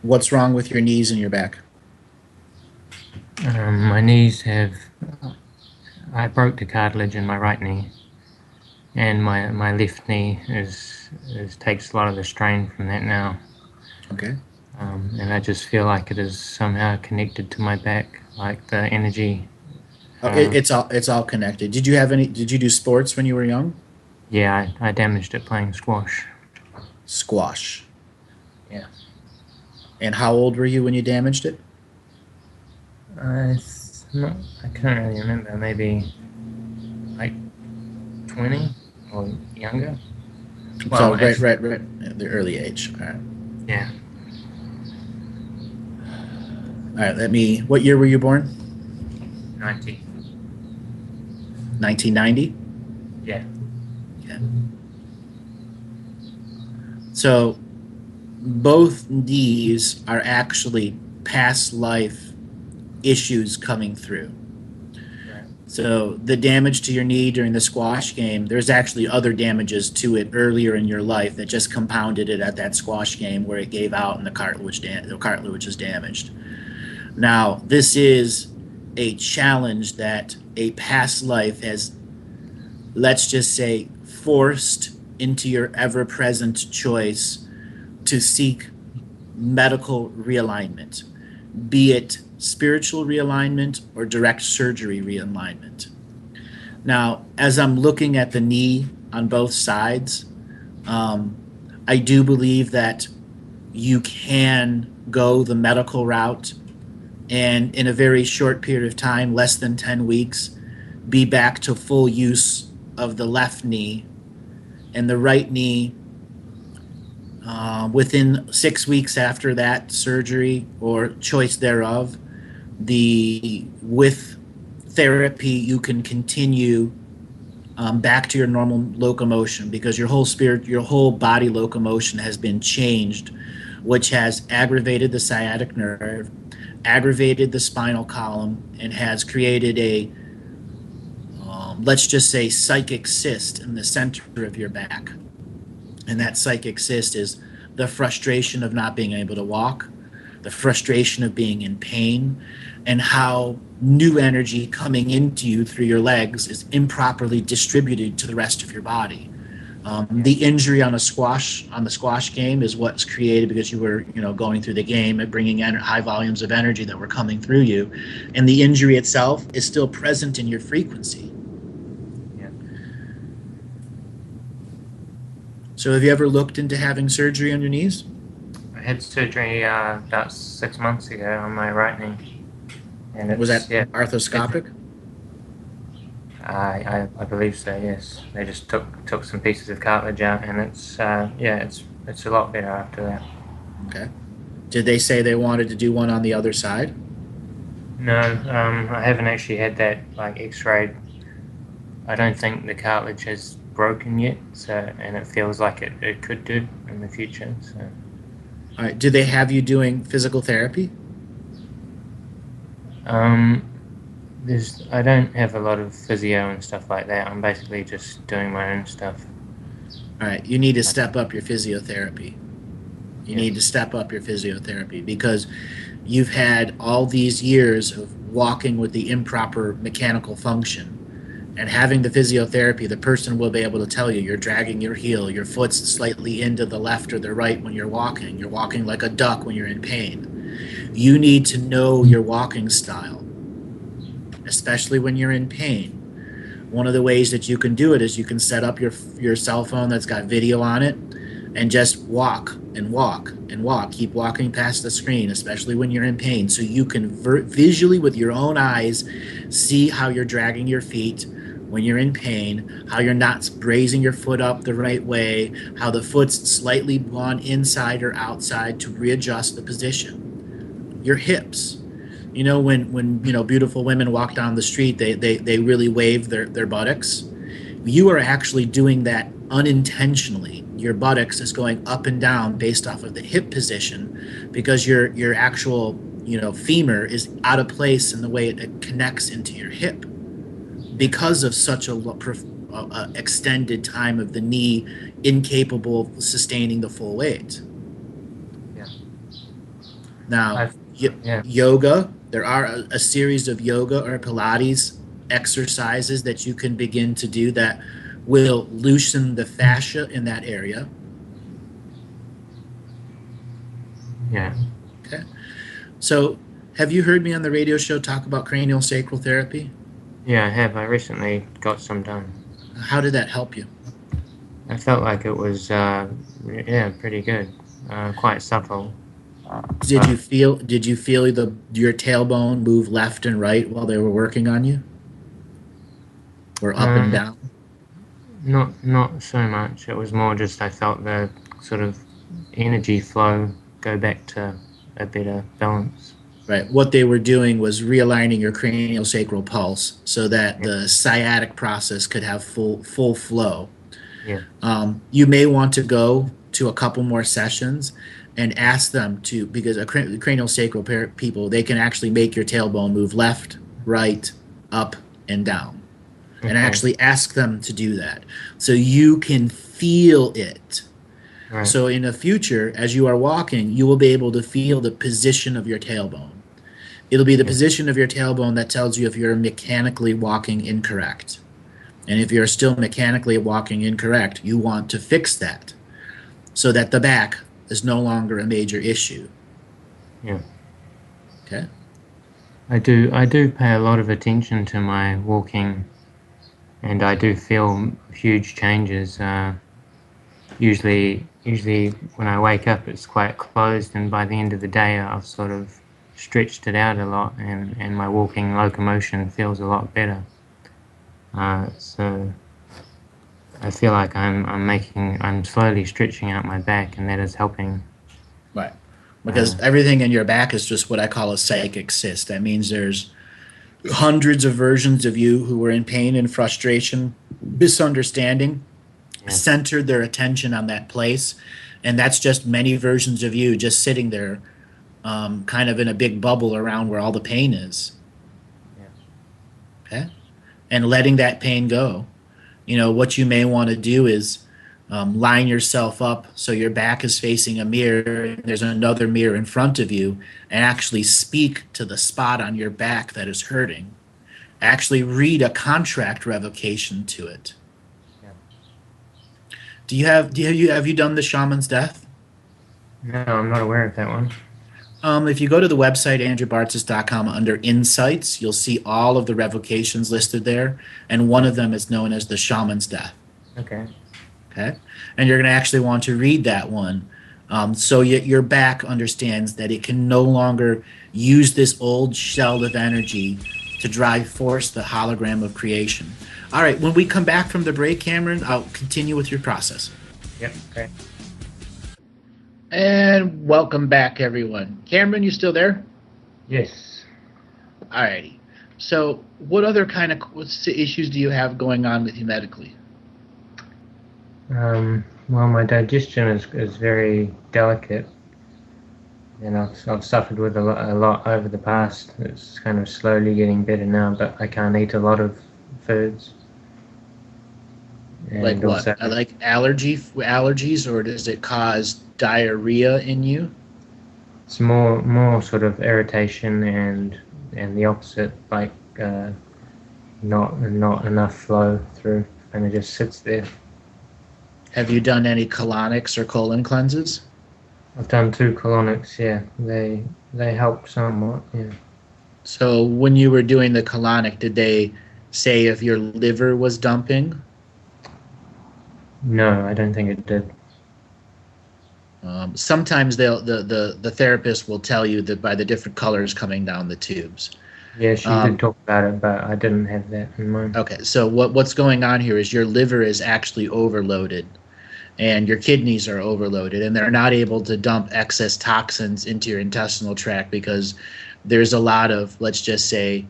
What's wrong with your knees and your back? My knees I broke the cartilage in my right knee, and my left knee takes a lot of the strain from that now. Okay. And I just feel like it is somehow connected to my back, like the energy. It's all connected. Did you do sports when you were young? Yeah, I damaged it playing squash. Squash. Yeah. And how old were you when you damaged it? I can't really remember. Maybe like 20 or younger. Well, right. The early age. All right. Yeah. All right. What year were you born? 90. 1990? Yeah. Yeah. So both these are actually past life issues coming through. Right. So the damage to your knee during the squash game, there's actually other damages to it earlier in your life that just compounded it at that squash game where it gave out and the cartilage is damaged. Now, this is a challenge that a past life has, let's just say, forced into your ever-present choice to seek medical realignment, be it spiritual realignment or direct surgery realignment. Now, as I'm looking at the knee on both sides, I do believe that you can go the medical route and in a very short period of time, less than 10 weeks, be back to full use of the left knee, and the right knee within 6 weeks after that surgery or choice thereof, with therapy you can continue back to your normal locomotion, because your whole body locomotion has been changed, which has aggravated the sciatic nerve, aggravated the spinal column, and has created a let's just say psychic cyst in the center of your back. And that psychic cyst is the frustration of not being able to walk, the frustration of being in pain, and how new energy coming into you through your legs is improperly distributed to the rest of your body. The injury on the squash game is what's created because you were, going through the game and bringing high volumes of energy that were coming through you, and the injury itself is still present in your frequency. So have you ever looked into having surgery on your knees? I had surgery about 6 months ago on my right knee. And was that arthroscopic? I believe so, yes. They just took some pieces of cartilage out, and it's a lot better after that. Okay. Did they say they wanted to do one on the other side? No, I haven't actually had that x-rayed. I don't think the cartilage has broken yet, and it feels like it could do in the future. So. All right. Do they have you doing physical therapy? I don't have a lot of physio and stuff like that. I'm basically just doing my own stuff. All right. You need to step up your physiotherapy. You need to step up your physiotherapy, because you've had all these years of walking with the improper mechanical function. And having the physiotherapy, the person will be able to tell you you're dragging your heel, your foot's slightly into the left or the right when you're walking like a duck when you're in pain. You need to know your walking style, especially when you're in pain. One of the ways that you can do it is you can set up your cell phone that's got video on it and just walk and walk and walk. Keep walking past the screen, especially when you're in pain, so you can visually with your own eyes see how you're dragging your feet when you're in pain, how you're not raising your foot up the right way, how the foot's slightly gone inside or outside to readjust the position. Your hips. When beautiful women walk down the street, they really wave their buttocks. You are actually doing that unintentionally. Your buttocks is going up and down based off of the hip position, because your actual femur is out of place in the way it connects into your hip, because of such a extended time of the knee incapable of sustaining the full weight. Yeah. Now, yoga, there are a series of yoga or Pilates exercises that you can begin to do that will loosen the fascia in that area. Yeah. Okay. So, have you heard me on the radio show talk about cranial sacral therapy? Yeah, I have. I recently got some done. How did that help you? I felt like it was, pretty good. Quite subtle. Did you feel your tailbone move left and right while they were working on you, or up and down? Not so much. It was more just I felt the sort of energy flow go back to a better balance. Right. What they were doing was realigning your craniosacral pulse so that the sciatic process could have full flow. Yeah. You may want to go to a couple more sessions and ask them to, because craniosacral people, they can actually make your tailbone move left, right, up, and down. And actually ask them to do that so you can feel it. Right. So in the future, as you are walking, you will be able to feel the position of your tailbone. It'll be the position of your tailbone that tells you if you're mechanically walking incorrect. And if you're still mechanically walking incorrect, you want to fix that so that the back is no longer a major issue. Yeah. Okay. I do pay a lot of attention to my walking, and I do feel huge changes. Usually when I wake up, it's quite closed, and by the end of the day, I've sort of stretched it out a lot, and my walking locomotion feels a lot better. So I feel like I'm slowly stretching out my back, and that is helping. Right. Because everything in your back is just what I call a psychic cyst. That means there's hundreds of versions of you who were in pain and frustration, misunderstanding, centered their attention on that place. And that's just many versions of you just sitting there kind of in a big bubble around where all the pain is. Okay? And letting that pain go. You know, what you may want to do is line yourself up so your back is facing a mirror and there's another mirror in front of you, and actually speak to the spot on your back that is hurting. Actually read a contract revocation to it. Have you done the shaman's death? No, I'm not aware of that one. If you go to the website andrewbartzis.com under Insights, you'll see all of the revocations listed there, and one of them is known as the shaman's death. Okay. Okay, and you're going to actually want to read that one, so your back understands that it can no longer use this old shell of energy to force the hologram of creation. All right, when we come back from the break, Cameron, I'll continue with your process. Yep. Okay. And welcome back, everyone. Cameron, you still there? Yes. All righty. So what other kind of issues do you have going on with you medically? Well, my digestion is very delicate, and I've suffered with a lot over the past. It's kind of slowly getting better now, but I can't eat a lot of foods. And like what? also, Like allergies, or does it cause diarrhea in you? it's more sort of irritation and the opposite, like not enough flow through, and it just sits there. Have you done any colonics or colon cleanses? I've done 2 colonics, yeah. They help somewhat, yeah. So when you were doing the colonic, did they say if your liver was dumping? No, I don't think it did. Sometimes the therapist will tell you that by the different colors coming down the tubes. Yeah, she did talk about it, but I didn't have that in mind. Okay, so what's going on here is your liver is actually overloaded, and your kidneys are overloaded, and they're not able to dump excess toxins into your intestinal tract because there's a lot of, let's just say,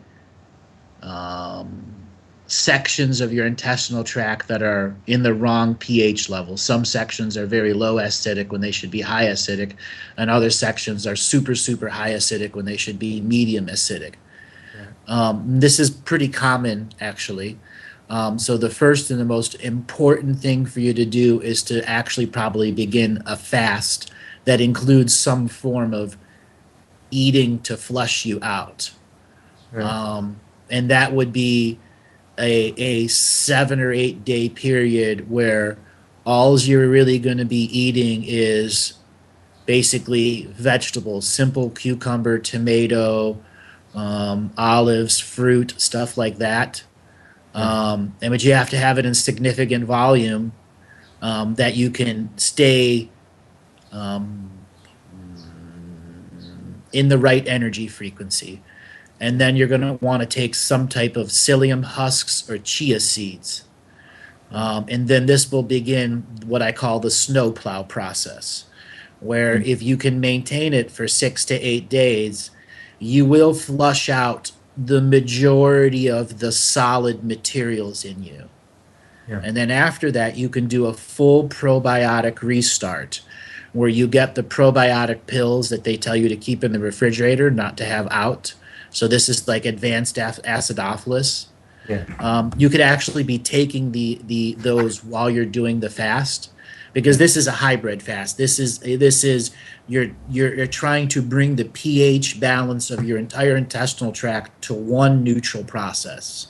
sections of your intestinal tract that are in the wrong pH level. Some sections are very low acidic when they should be high acidic, and other sections are super high acidic when they should be medium acidic. This is pretty common, actually. So the first and the most important thing for you to do is to actually probably begin a fast that includes some form of eating to flush you out. Right. And that would be a 7 or 8 day period where all you're really going to be eating is basically vegetables, simple cucumber, tomato, olives, fruit, stuff like that. But you have to have it in significant volume that you can stay in the right energy frequency. And then you're going to want to take some type of psyllium husks or chia seeds. And then this will begin what I call the snowplow process, where if you can maintain it for 6 to 8 days, you will flush out the majority of the solid materials in you. Yeah. And then after that, you can do a full probiotic restart where you get the probiotic pills that they tell you to keep in the refrigerator, not to have out. So this is like advanced acidophilus. Yeah. You could actually be taking those while you're doing the fast, because this is a hybrid fast. This is you're trying to bring the pH balance of your entire intestinal tract to one neutral process.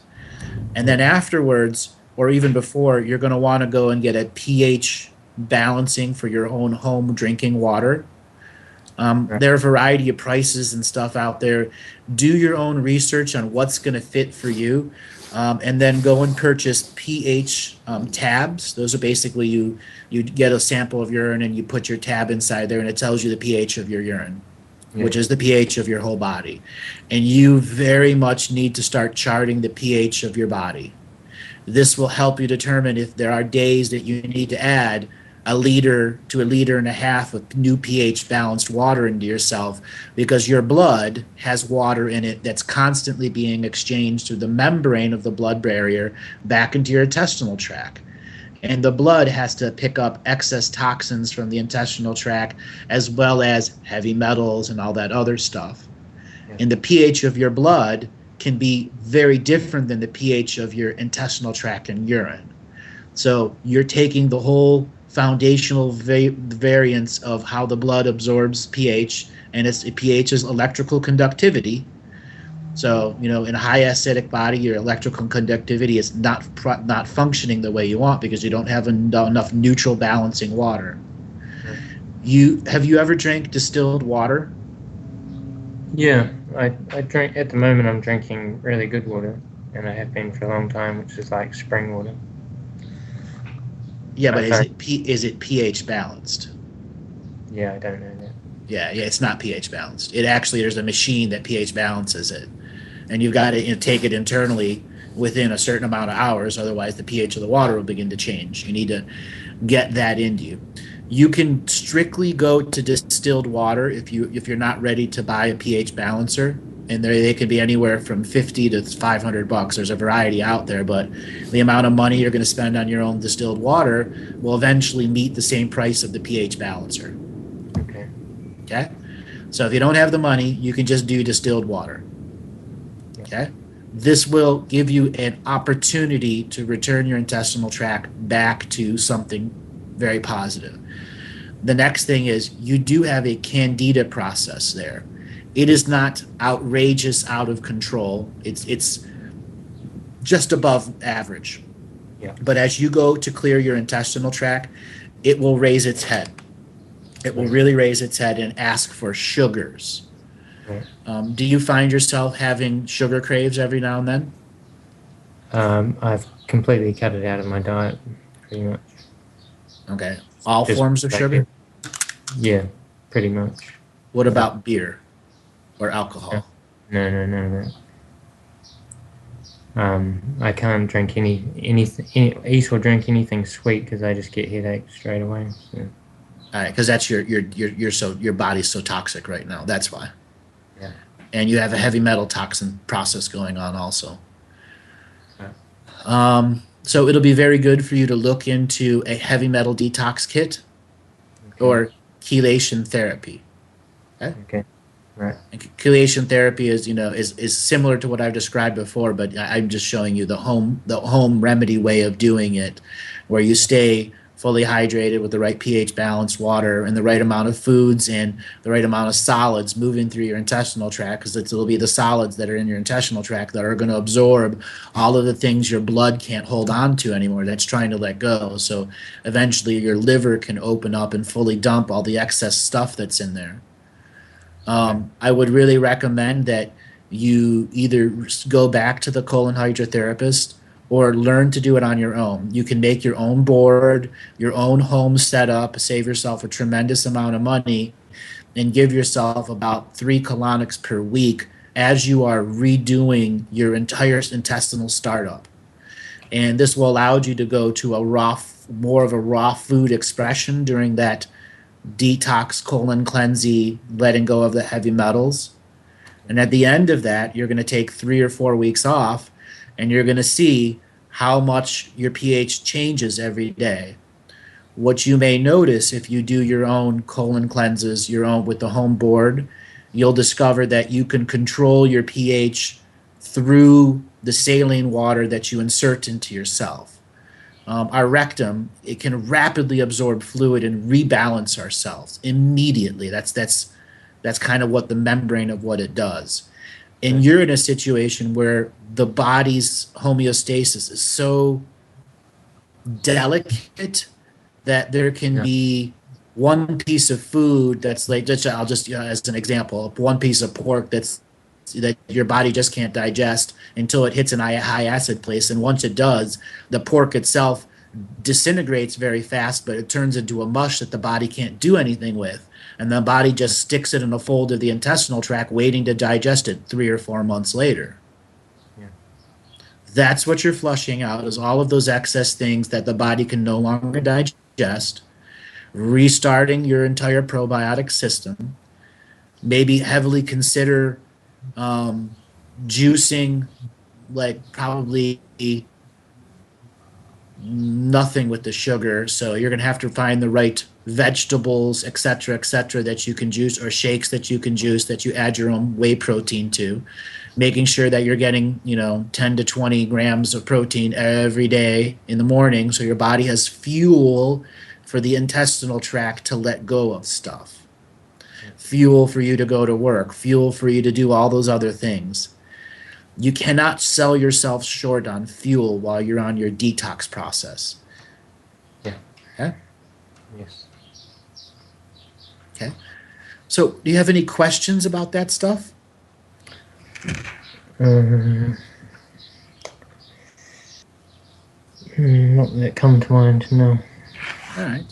And then afterwards, or even before, you're going to want to go and get a pH balancing for your own home drinking water. There are a variety of prices and stuff out there. Do your own research on what's going to fit for you, and then go and purchase pH tabs. Those are basically you get a sample of urine and you put your tab inside there, and it tells you the pH of your urine, which is the pH of your whole body. And you very much need to start charting the pH of your body. This will help you determine if there are days that you need to add a liter to a liter and a half of new pH balanced water into yourself, because your blood has water in it that's constantly being exchanged through the membrane of the blood barrier back into your intestinal tract. And the blood has to pick up excess toxins from the intestinal tract, as well as heavy metals and all that other stuff. And the pH of your blood can be very different than the pH of your intestinal tract and urine. So you're taking the whole foundational variance of how the blood absorbs pH, and its pH is electrical conductivity. So, in a high acidic body, your electrical conductivity is not functioning the way you want because you don't have enough neutral balancing water. Have you ever drank distilled water? Yeah, I drink at the moment. I'm drinking really good water, and I have been for a long time, which is like spring water. Yeah, but is it pH balanced? Yeah, I don't know that. Yeah, it's not pH balanced. It actually, there's a machine that pH balances it, and you've got to take it internally within a certain amount of hours. Otherwise, the pH of the water will begin to change. You need to get that into you. You can strictly go to distilled water if you're not ready to buy a pH balancer. And they could be anywhere from $50 to $500. There's a variety out there, but the amount of money you're going to spend on your own distilled water will eventually meet the same price of the pH balancer. Okay? So if you don't have the money, you can just do distilled water. Okay? This will give you an opportunity to return your intestinal tract back to something very positive. The next thing is you do have a candida process there. It is not outrageous, out of control. It's just above average. Yeah. But as you go to clear your intestinal tract, it will raise its head. It will really raise its head and ask for sugars. Right. Do you find yourself having sugar craves every now and then? I've completely cut it out of my diet, pretty much. Okay. All Just forms of like sugar? Yeah, pretty much. What about beer or alcohol? No. I can't drink eat or drink anything sweet because I just get headaches straight away. So. All right, because that's your body's so toxic right now. That's why. Yeah. And you have a heavy metal toxin process going on also. Yeah. So it'll be very good for you to look into a heavy metal detox kit or chelation therapy. Okay. Right. And chelation therapy is similar to what I've described before, but I'm just showing you the home remedy way of doing it, where you stay fully hydrated with the right pH balanced water and the right amount of foods and the right amount of solids moving through your intestinal tract, because it'll be the solids that are in your intestinal tract that are going to absorb all of the things your blood can't hold on to anymore, that's trying to let go. So eventually your liver can open up and fully dump all the excess stuff that's in there. I would really recommend that you either go back to the colon hydrotherapist or learn to do it on your own. You can make your own board, your own home setup, save yourself a tremendous amount of money, and give yourself about 3 colonics per week as you are redoing your entire intestinal startup. And this will allow you to go to more of a raw food expression during that detox colon cleansing, letting go of the heavy metals. And at the end of that, you're going to take 3 or 4 weeks off, and you're going to see how much your pH changes every day. What you may notice if you do your own colon cleanses, your own with the home board, you'll discover that you can control your pH through the saline water that you insert into yourself. Our rectum, it can rapidly absorb fluid and rebalance ourselves immediately. That's kind of what the membrane of what it does. And you're in a situation where the body's homeostasis is so delicate that there can be one piece of food that's like, I'll just as an example, one piece of pork that your body just can't digest until it hits an high acid place, and once it does, the pork itself disintegrates very fast, but it turns into a mush that the body can't do anything with, and the body just sticks it in a fold of the intestinal tract waiting to digest it 3 or 4 months later. That's what you're flushing out, is all of those excess things that the body can no longer digest, restarting your entire probiotic system. Maybe heavily consider juicing, like probably nothing with the sugar. So you're going to have to find the right vegetables, et cetera, that you can juice, or shakes that you can juice that you add your own whey protein to. Making sure that you're getting, 10 to 20 grams of protein every day in the morning, so your body has fuel for the intestinal tract to let go of stuff. Fuel for you to go to work, fuel for you to do all those other things. You cannot sell yourself short on fuel while you're on your detox process. Yeah. Okay? Yes. Okay. So, do you have any questions about that stuff? Not that come to mind, no. All right.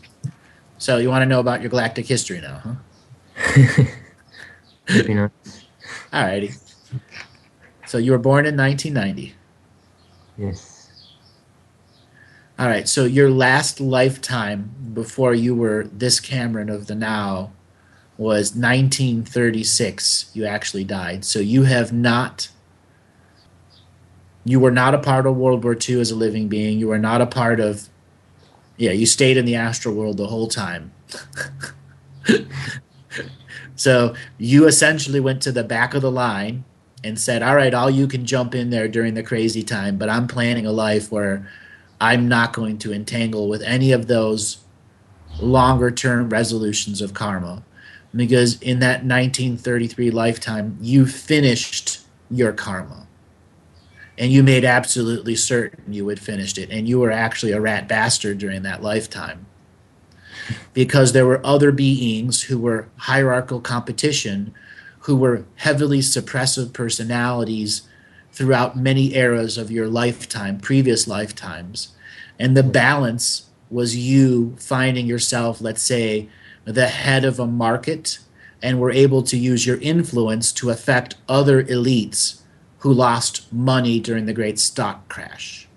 So you want to know about your galactic history now, huh? Maybe not. All righty. So you were born in 1990. Yes. All right. So your last lifetime before you were this Cameron of the now was 1936. You actually died. So you were not a part of World War II as a living being. You were not a part of, you stayed in the astral world the whole time. So you essentially went to the back of the line and said, all right, all you can jump in there during the crazy time, but I'm planning a life where I'm not going to entangle with any of those longer term resolutions of karma. Because in that 1933 lifetime, you finished your karma. And you made absolutely certain you had finished it. And you were actually a rat bastard during that lifetime. Because there were other beings who were hierarchical competition, who were heavily suppressive personalities throughout many eras of your lifetime, previous lifetimes. And the balance was you finding yourself, let's say, the head of a market, and were able to use your influence to affect other elites who lost money during the great stock crash.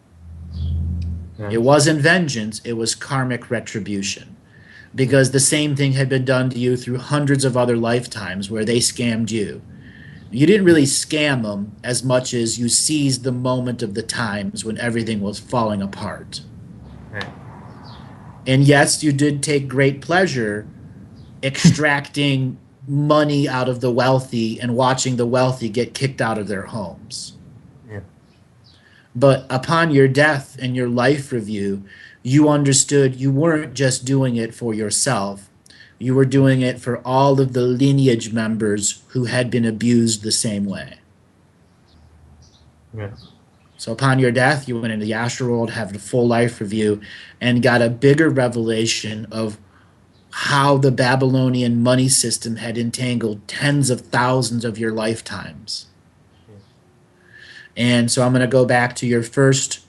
Yeah. It wasn't vengeance, it was karmic retribution. Because the same thing had been done to you through hundreds of other lifetimes where they scammed you. You didn't really scam them as much as you seized the moment of the times when everything was falling apart. Right. And yes, you did take great pleasure extracting money out of the wealthy and watching the wealthy get kicked out of their homes. Yeah. But upon your death and your life review, you understood you weren't just doing it for yourself. You were doing it for all of the lineage members who had been abused the same way. Yeah. So upon your death, you went into the astral world, had a full life review, and got a bigger revelation of how the Babylonian money system had entangled tens of thousands of your lifetimes. And so I'm going to go back to your first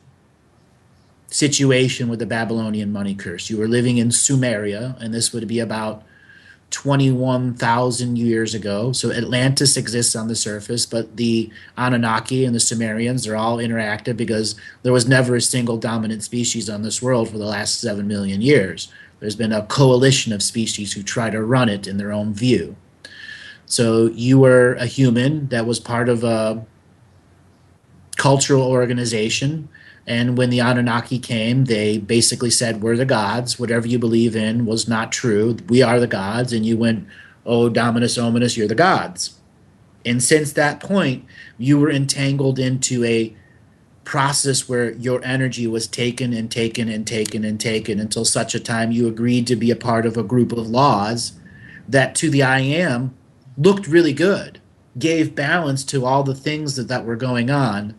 situation with the Babylonian money curse. You were living in Sumeria, and this would be about 21,000 years ago. So Atlantis exists on the surface, but the Anunnaki and the Sumerians are all interactive because there was never a single dominant species on this world for the last 7 million years. There's been a coalition of species who try to run it in their own view. So you were a human that was part of a cultural organization. And when the Anunnaki came, they basically said, we're the gods. Whatever you believe in was not true. We are the gods. And you went, oh, Dominus Ominous, you're the gods. And since that point, you were entangled into a process where your energy was taken and taken and taken and taken until such a time you agreed to be a part of a group of laws that to the I am looked really good, gave balance to all the things that were going on.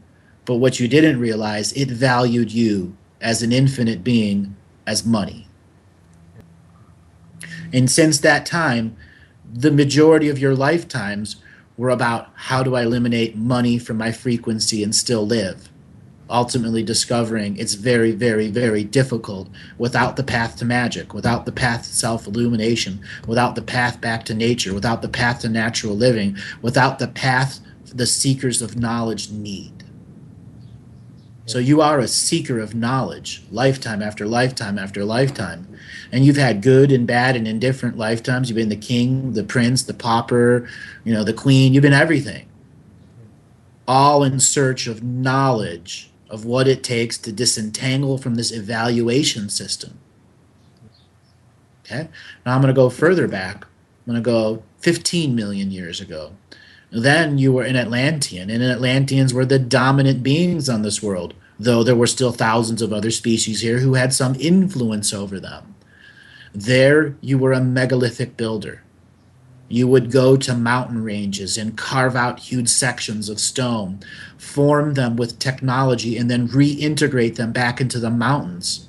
But what you didn't realize, it valued you as an infinite being as money. And since that time, the majority of your lifetimes were about how do I eliminate money from my frequency and still live? Ultimately discovering it's very, very, very difficult without the path to magic, without the path to self-illumination, without the path back to nature, without the path to natural living, without the path the seekers of knowledge need. So you are a seeker of knowledge, lifetime after lifetime after lifetime. And you've had good and bad and indifferent lifetimes. You've been the king, the prince, the pauper, the queen. You've been everything. All in search of knowledge of what it takes to disentangle from this evaluation system. Okay? Now I'm going to go further back. I'm going to go 15 million years ago. Then you were an Atlantean, and Atlanteans were the dominant beings on this world, though there were still thousands of other species here who had some influence over them. There you were a megalithic builder. You would go to mountain ranges and carve out huge sections of stone, form them with technology, and then reintegrate them back into the mountains.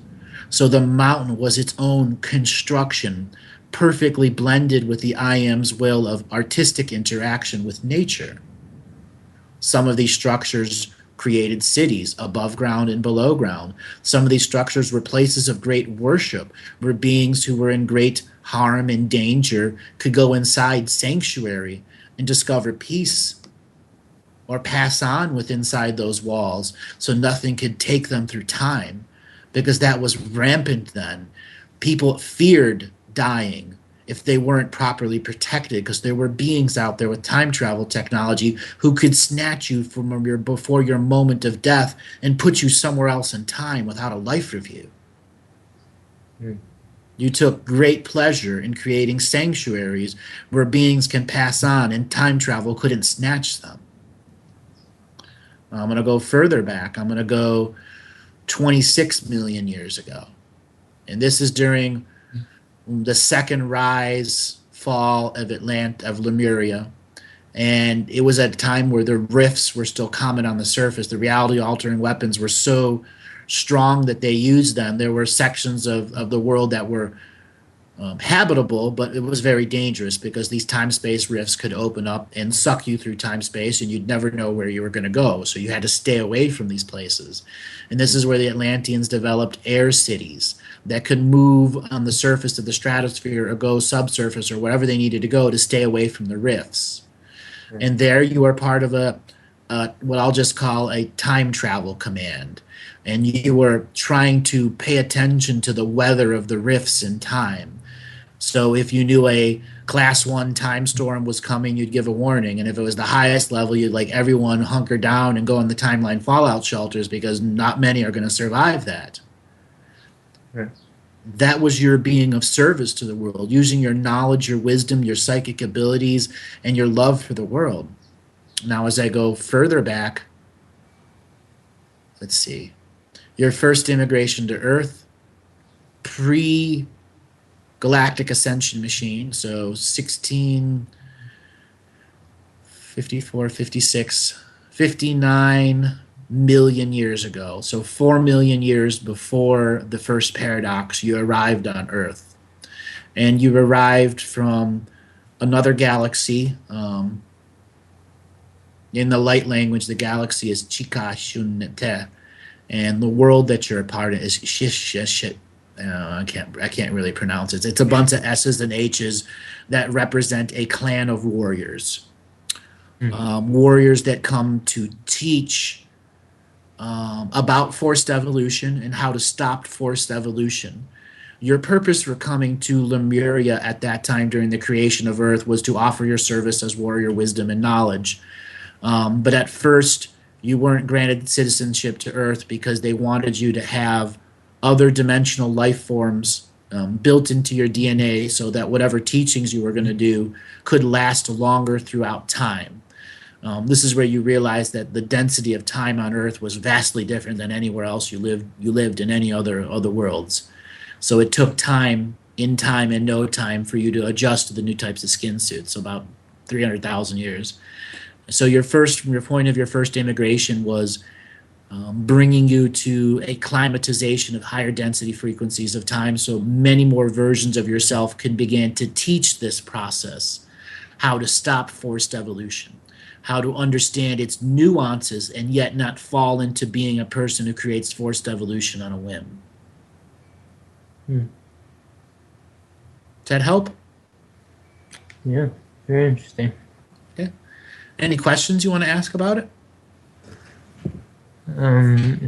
So the mountain was its own construction, perfectly blended with the I am's will of artistic interaction with nature. Some of these structures created cities above ground and below ground. Some of these structures were places of great worship, where beings who were in great harm and danger could go inside sanctuary and discover peace, or pass on with inside those walls so nothing could take them through time, because that was rampant then. People feared dying if they weren't properly protected, because there were beings out there with time travel technology who could snatch you from before your moment of death and put you somewhere else in time without a life review. You took great pleasure in creating sanctuaries where beings can pass on and time travel couldn't snatch them. I'm going to go further back. I'm going to go 26 million years ago. And this is during the second rise, fall of Lemuria. And it was at a time where the rifts were still common on the surface. The reality-altering weapons were so strong that they used them. There were sections of the world that were habitable, but it was very dangerous because these time-space rifts could open up and suck you through time-space, and you'd never know where you were going to go. So you had to stay away from these places. And this is where the Atlanteans developed air cities that could move on the surface of the stratosphere or go subsurface or wherever they needed to go to stay away from the rifts. And there you are part of what I'll just call a time travel command. And you were trying to pay attention to the weather of the rifts in time. So if you knew a class 1 time storm was coming, you'd give a warning. And if it was the highest level, you'd like everyone hunker down and go in the timeline fallout shelters, because not many are going to survive that. Right. That was your being of service to the world, using your knowledge, your wisdom, your psychic abilities, and your love for the world. Now, as I go further back, let's see. Your first immigration to Earth, pre-galactic ascension machine, so 1654, 56, 59 million years ago. So 4 million years before the first paradox, you arrived on Earth. And you arrived from another galaxy. In the light language, the galaxy is Chika Shunnete. And the world that you're a part of is Shishishit. I can't really pronounce it. It's a bunch of S's and H's that represent a clan of warriors. Warriors that come to teach about forced evolution and how to stop forced evolution. Your purpose for coming to Lemuria at that time during the creation of Earth was to offer your service as warrior wisdom and knowledge. But at first, you weren't granted citizenship to Earth because they wanted you to have other dimensional life forms built into your DNA so that whatever teachings you were going to do could last longer throughout time. This is where you realize that the density of time on Earth was vastly different than anywhere else you lived in any other worlds. So it took time, in time and no time, for you to adjust to the new types of skin suits. So about 300,000 years. So your point of your first immigration was bringing you to a climatization of higher density frequencies of time, so many more versions of yourself can begin to teach this process, how to stop forced evolution, how to understand its nuances and yet not fall into being a person who creates forced evolution on a whim. Does that help? Yeah, very interesting. Yeah. Any questions you want to ask about it?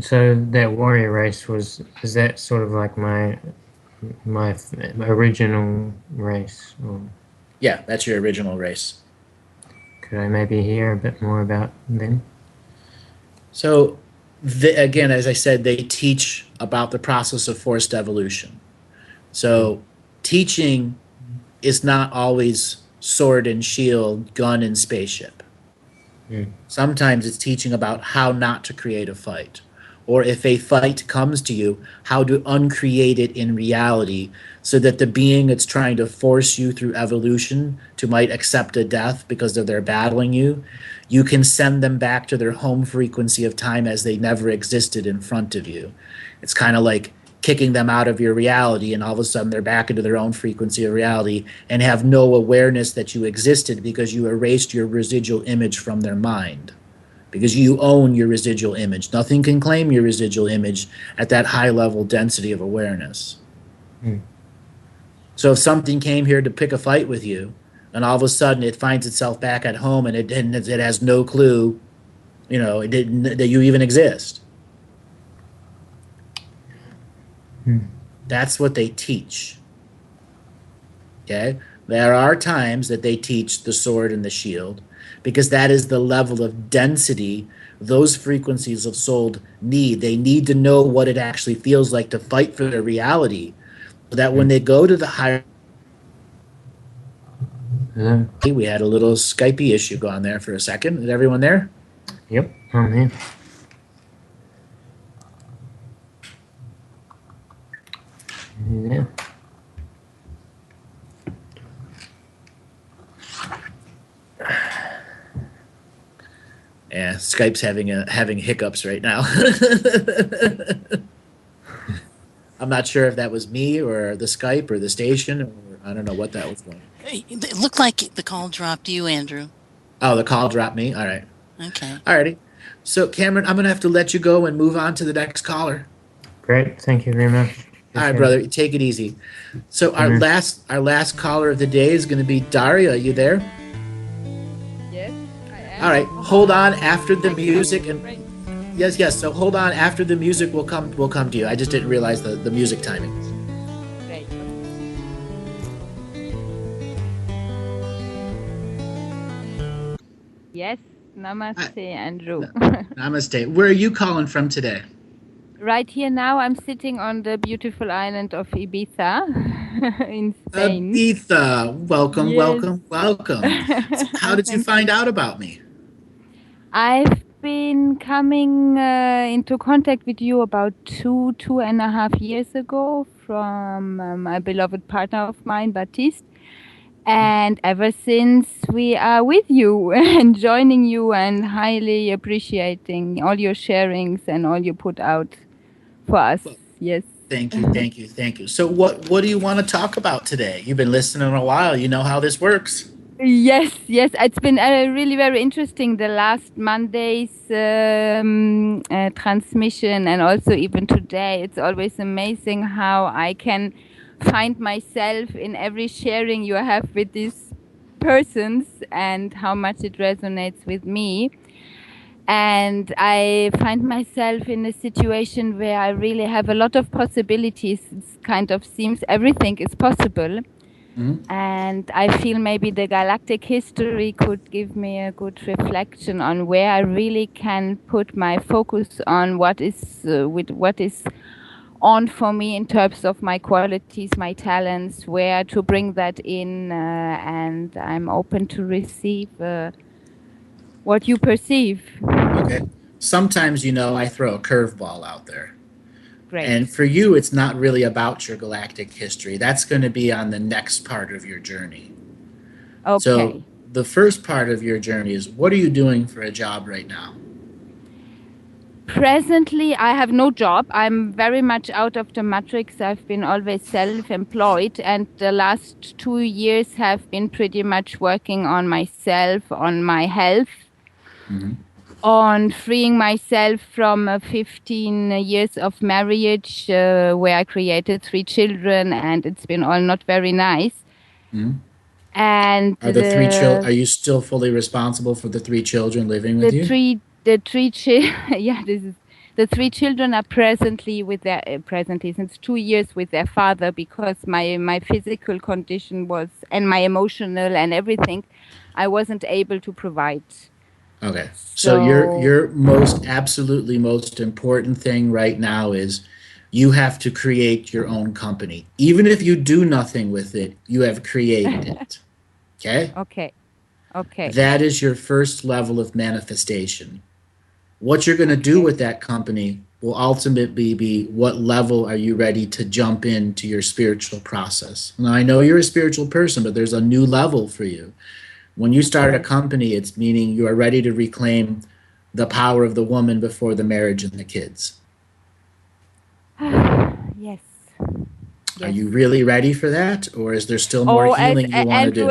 So that warrior race is that sort of like my original race? Or Yeah, that's your original race. could I maybe hear a bit more about them? So, again, as I said, they teach about the process of forced evolution. So, teaching is not always sword and shield, gun and spaceship. Sometimes it's teaching about how not to create a fight. Or if a fight comes to you, how to uncreate it in reality so that the being that's trying to force you through evolution to might accept a death because they're battling you, you can send them back to their home frequency of time as they never existed in front of you. It's kind of like kicking them out of your reality, and all of a sudden they're back into their own frequency of reality and have no awareness that you existed because you erased your residual image from their mind. Because you own your residual image. Nothing can claim your residual image at that high level density of awareness. So if something came here to pick a fight with you, and all of a sudden it finds itself back at home and it has no clue, that you even exist. That's what they teach. Okay? There are times that they teach the sword and the shield, because that is the level of density those frequencies of soul need. They need to know what it actually feels like to fight for their reality, so that when they go to the higher... We had a little Skype issue going there for a second. Is everyone there? Yep, I'm here. Yeah. Yeah, Skype's having hiccups right now. I'm not sure if that was me or the Skype or the station, or I don't know what that was going. It looked like the call dropped you, Andrew. Oh, the call dropped me? All right. Okay. All righty. So, Cameron, I'm going to have to let you go and move on to the next caller. Great. Thank you very much. All right, brother. Take it easy. So our last caller of the day is going to be Daria. Are you there? Yes, I am. All right. Hold on after the music and yes. So hold on after the music will come to you. I just didn't realize the music timing. Great. Yes. Namaste, Andrew. Namaste. Where are you calling from today? Right here now, I'm sitting on the beautiful island of Ibiza in Spain. Ibiza. Welcome, Yes. welcome. So how did you find out about me? I've been coming into contact with you about 2.5 years ago from my beloved partner of mine, Baptiste. And ever since, we are with you and joining you and highly appreciating all your sharings and all you put out for us. Yes. Thank you. So what do you want to talk about today? You've been listening a while. You know how this works. Yes. It's been really very interesting. The last Monday's transmission, and also even today. It's always amazing how I can find myself in every sharing you have with these persons and how much it resonates with me. And I find myself in a situation where I really have a lot of possibilities. It kind of seems everything is possible. And I feel maybe the galactic history could give me a good reflection on where I really can put my focus on what is on for me in terms of my qualities, my talents, where to bring that in, and I'm open to receive what you perceive. Okay. Sometimes, I throw a curveball out there. Great. And for you, it's not really about your galactic history. That's going to be on the next part of your journey. Okay. So the first part of your journey is, what are you doing for a job right now? Presently, I have no job. I'm very much out of the matrix. I've been always self-employed, and the last 2 years have been pretty much working on myself, on my health, on freeing myself from 15 years of marriage, where I created 3 children, and it's been all not very nice. And Are you still fully responsible for the 3 children living with you? The 3 the 3 children are presently since 2 years with their father, because my physical condition was, and my emotional and everything, I wasn't able to provide. Okay. So your absolutely most important thing right now is you have to create your own company. Even if you do nothing with it, you have created it. Okay? Okay. That is your first level of manifestation. What you're going to do with that company will ultimately be what level are you ready to jump into your spiritual process. Now, I know you're a spiritual person, but there's a new level for you. When you start a company, it's meaning you are ready to reclaim the power of the woman before the marriage and the kids. Yes. Are you really ready for that? Or is there still more healing you want to do?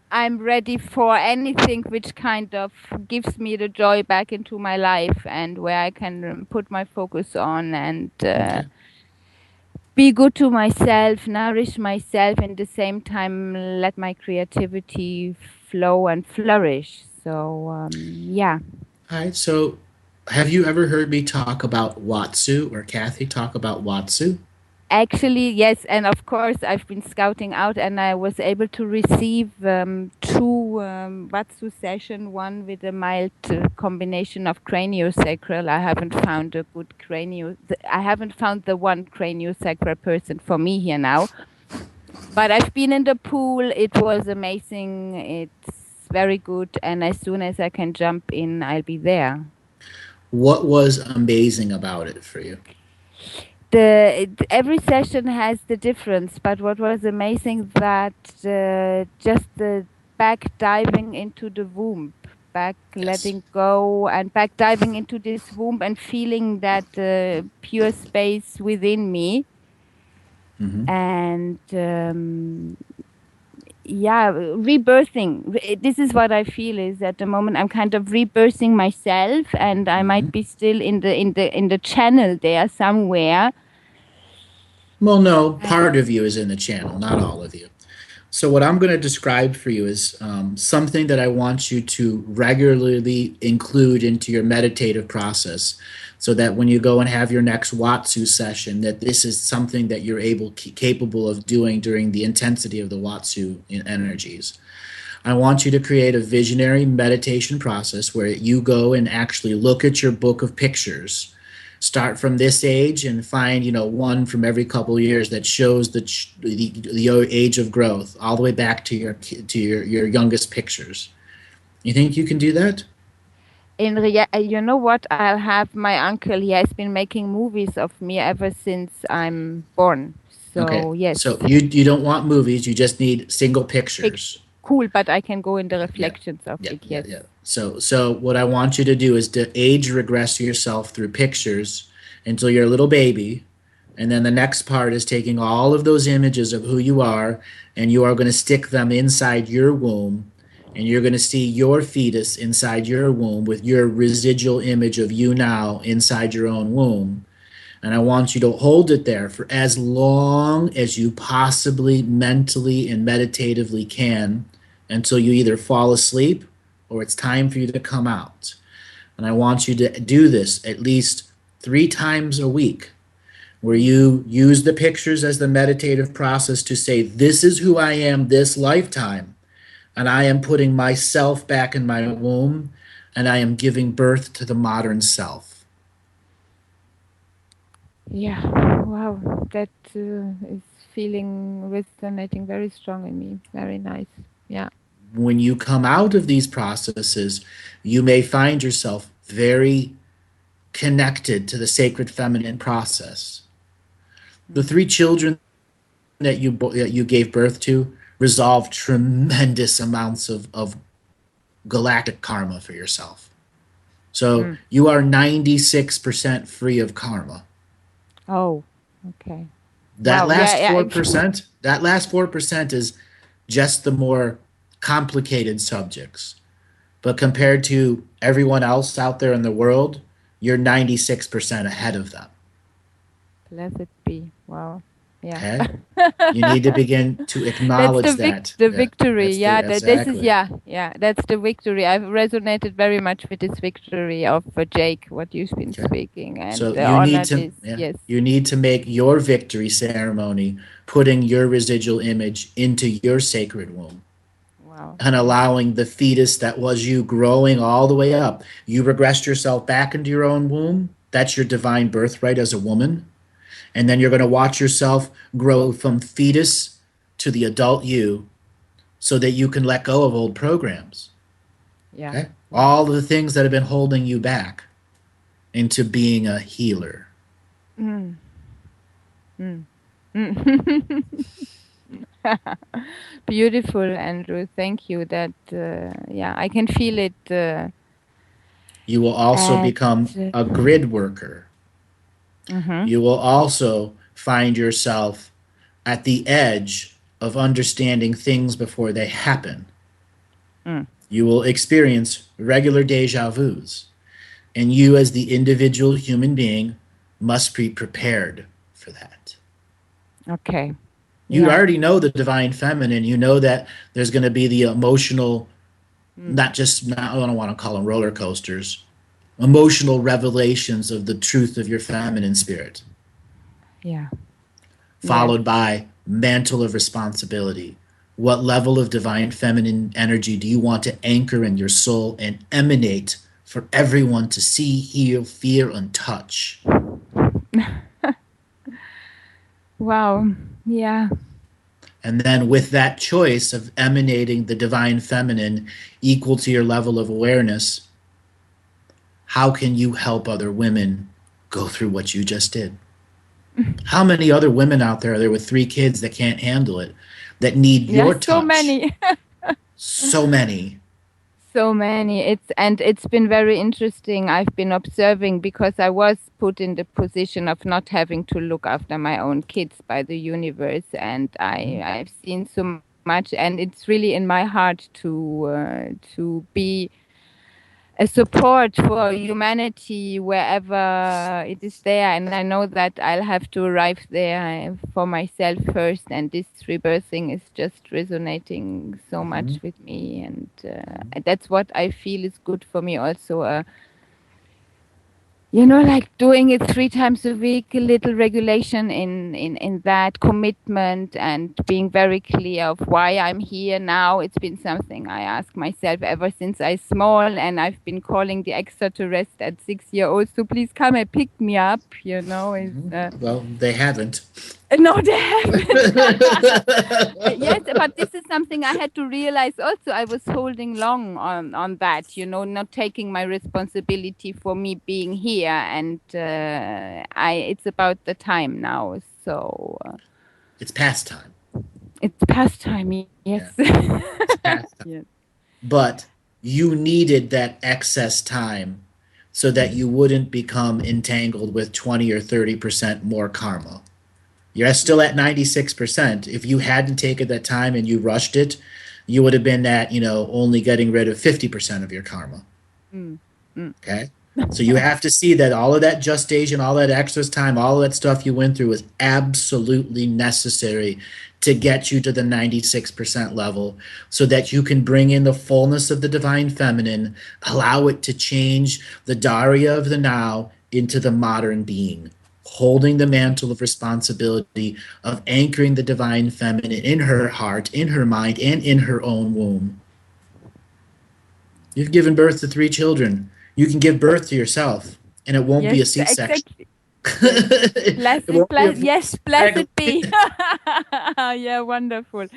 I'm ready for anything which kind of gives me the joy back into my life, and where I can put my focus on and be good to myself, nourish myself, and at the same time let my creativity flow and flourish. So, yeah. All right. So have you ever heard me talk about Watsu, or Kathy talk about Watsu? Actually, yes, and of course I've been scouting out, and I was able to receive 2 Watsu session, one with a mild combination of craniosacral. I haven't found the one craniosacral person for me here now. But I've been in the pool. It was amazing. It's very good, and as soon as I can jump in, I'll be there. What was amazing about it for you? Every session has the difference, but what was amazing that just the back diving into the womb, letting go, and back diving into this womb and feeling that pure space within me, and rebirthing. This is what I feel is at the moment I'm kind of rebirthing myself, and I might be still in the channel there somewhere. Well, no, part of you is in the channel, not all of you. So what I'm going to describe for you is something that I want you to regularly include into your meditative process, so that when you go and have your next Watsu session, that this is something that you're capable of doing during the intensity of the Watsu energies. I want you to create a visionary meditation process where you go and actually look at your book of pictures. Start from this age and find, one from every couple of years that shows the age of growth, all the way back to your youngest pictures. You think you can do that? You know what? I'll have my uncle. He has been making movies of me ever since I'm born. So, okay. Yes. So you don't want movies. You just need single pictures. Cool, but I can go in the reflections of it. Yes. Yeah. So what I want you to do is to age regress yourself through pictures until you're a little baby. And then the next part is taking all of those images of who you are, and you are going to stick them inside your womb. And you're going to see your fetus inside your womb with your residual image of you now inside your own womb. And I want you to hold it there for as long as you possibly mentally and meditatively can, until you either fall asleep or it's time for you to come out. And I want you to do this at least 3 times a week, where you use the pictures as the meditative process to say, this is who I am this lifetime, and I am putting myself back in my womb, and I am giving birth to the modern self. Yeah, wow, that is resonating very strong in me. Very nice. Yeah. When you come out of these processes, you may find yourself very connected to the sacred feminine process. The 3 children that you gave birth to resolved tremendous amounts of galactic karma for yourself. So you are 96% free of karma. Oh, okay. That Wow, last yeah, 4%, that last 4% is just the more complicated subjects. But compared to everyone else out there in the world, you're 96% ahead of them. Blessed be. Wow. Yeah. Okay? You need to begin to acknowledge that's that. the victory. Yeah, this is Exactly. that's the victory. I've resonated very much with this victory of Jake, what you've been speaking, and So the you honor need to is yes. you need to make your victory ceremony putting your residual image into your sacred womb. Wow. And allowing the fetus that was you growing all the way up. You regressed yourself back into your own womb. That's your divine birthright as a woman. And then you're going to watch yourself grow from fetus to the adult you, so that you can let go of old programs. Yeah. Okay? All the things that have been holding you back into being a healer. Beautiful, Andrew. Thank you. That I can feel it. You will also become a grid worker. You will also find yourself at the edge of understanding things before they happen. You will experience regular deja vus. And you, as the individual human being, must be prepared for that. Okay. You already know the divine feminine. You know that there's going to be the emotional, I don't want to call them roller coasters, emotional revelations of the truth of your feminine spirit. Yeah. Followed by mantle of responsibility. What level of divine feminine energy do you want to anchor in your soul and emanate for everyone to see, hear, feel, and touch? Wow. Yeah. And then with that choice of emanating the divine feminine equal to your level of awareness, how can you help other women go through what you just did? How many other women out there are there with 3 kids that can't handle it, that need your touch? So many. So many. So many. It's been very interesting. I've been observing, because I was put in the position of not having to look after my own kids by the universe, and I've seen so much, and it's really in my heart to be a support for humanity wherever it is there. And I know that I'll have to arrive there for myself first, and this rebirthing is just resonating so much with me, and that's what I feel is good for me also. Like doing it 3 times a week, a little regulation in that commitment, and being very clear of why I'm here now. It's been something I ask myself ever since I was small, and I've been calling the extraterrestrials at 6-year-olds to please come and pick me up, Well, they haven't. No, they haven't. Yes, but this is something I had to realize also. I was holding long on that, not taking my responsibility for me being here, and it's about the time now. So it's past time. It's past time, yes. Yeah. It's past time. Yes. But you needed that excess time so that you wouldn't become entangled with 20 or 30% more karma. You're still at 96%. If you hadn't taken that time and you rushed it, you would have been at, only getting rid of 50% of your karma. Okay? So you have to see that all of that gestation, all that extra time, all of that stuff you went through was absolutely necessary to get you to the 96% level so that you can bring in the fullness of the divine feminine, allow it to change the Daria of the now into the modern being, holding the mantle of responsibility of anchoring the divine feminine in her heart, in her mind, and in her own womb. You've given birth to 3 children. You can give birth to yourself, and it won't be a C-section. Exactly. Blessed be. Yeah, wonderful.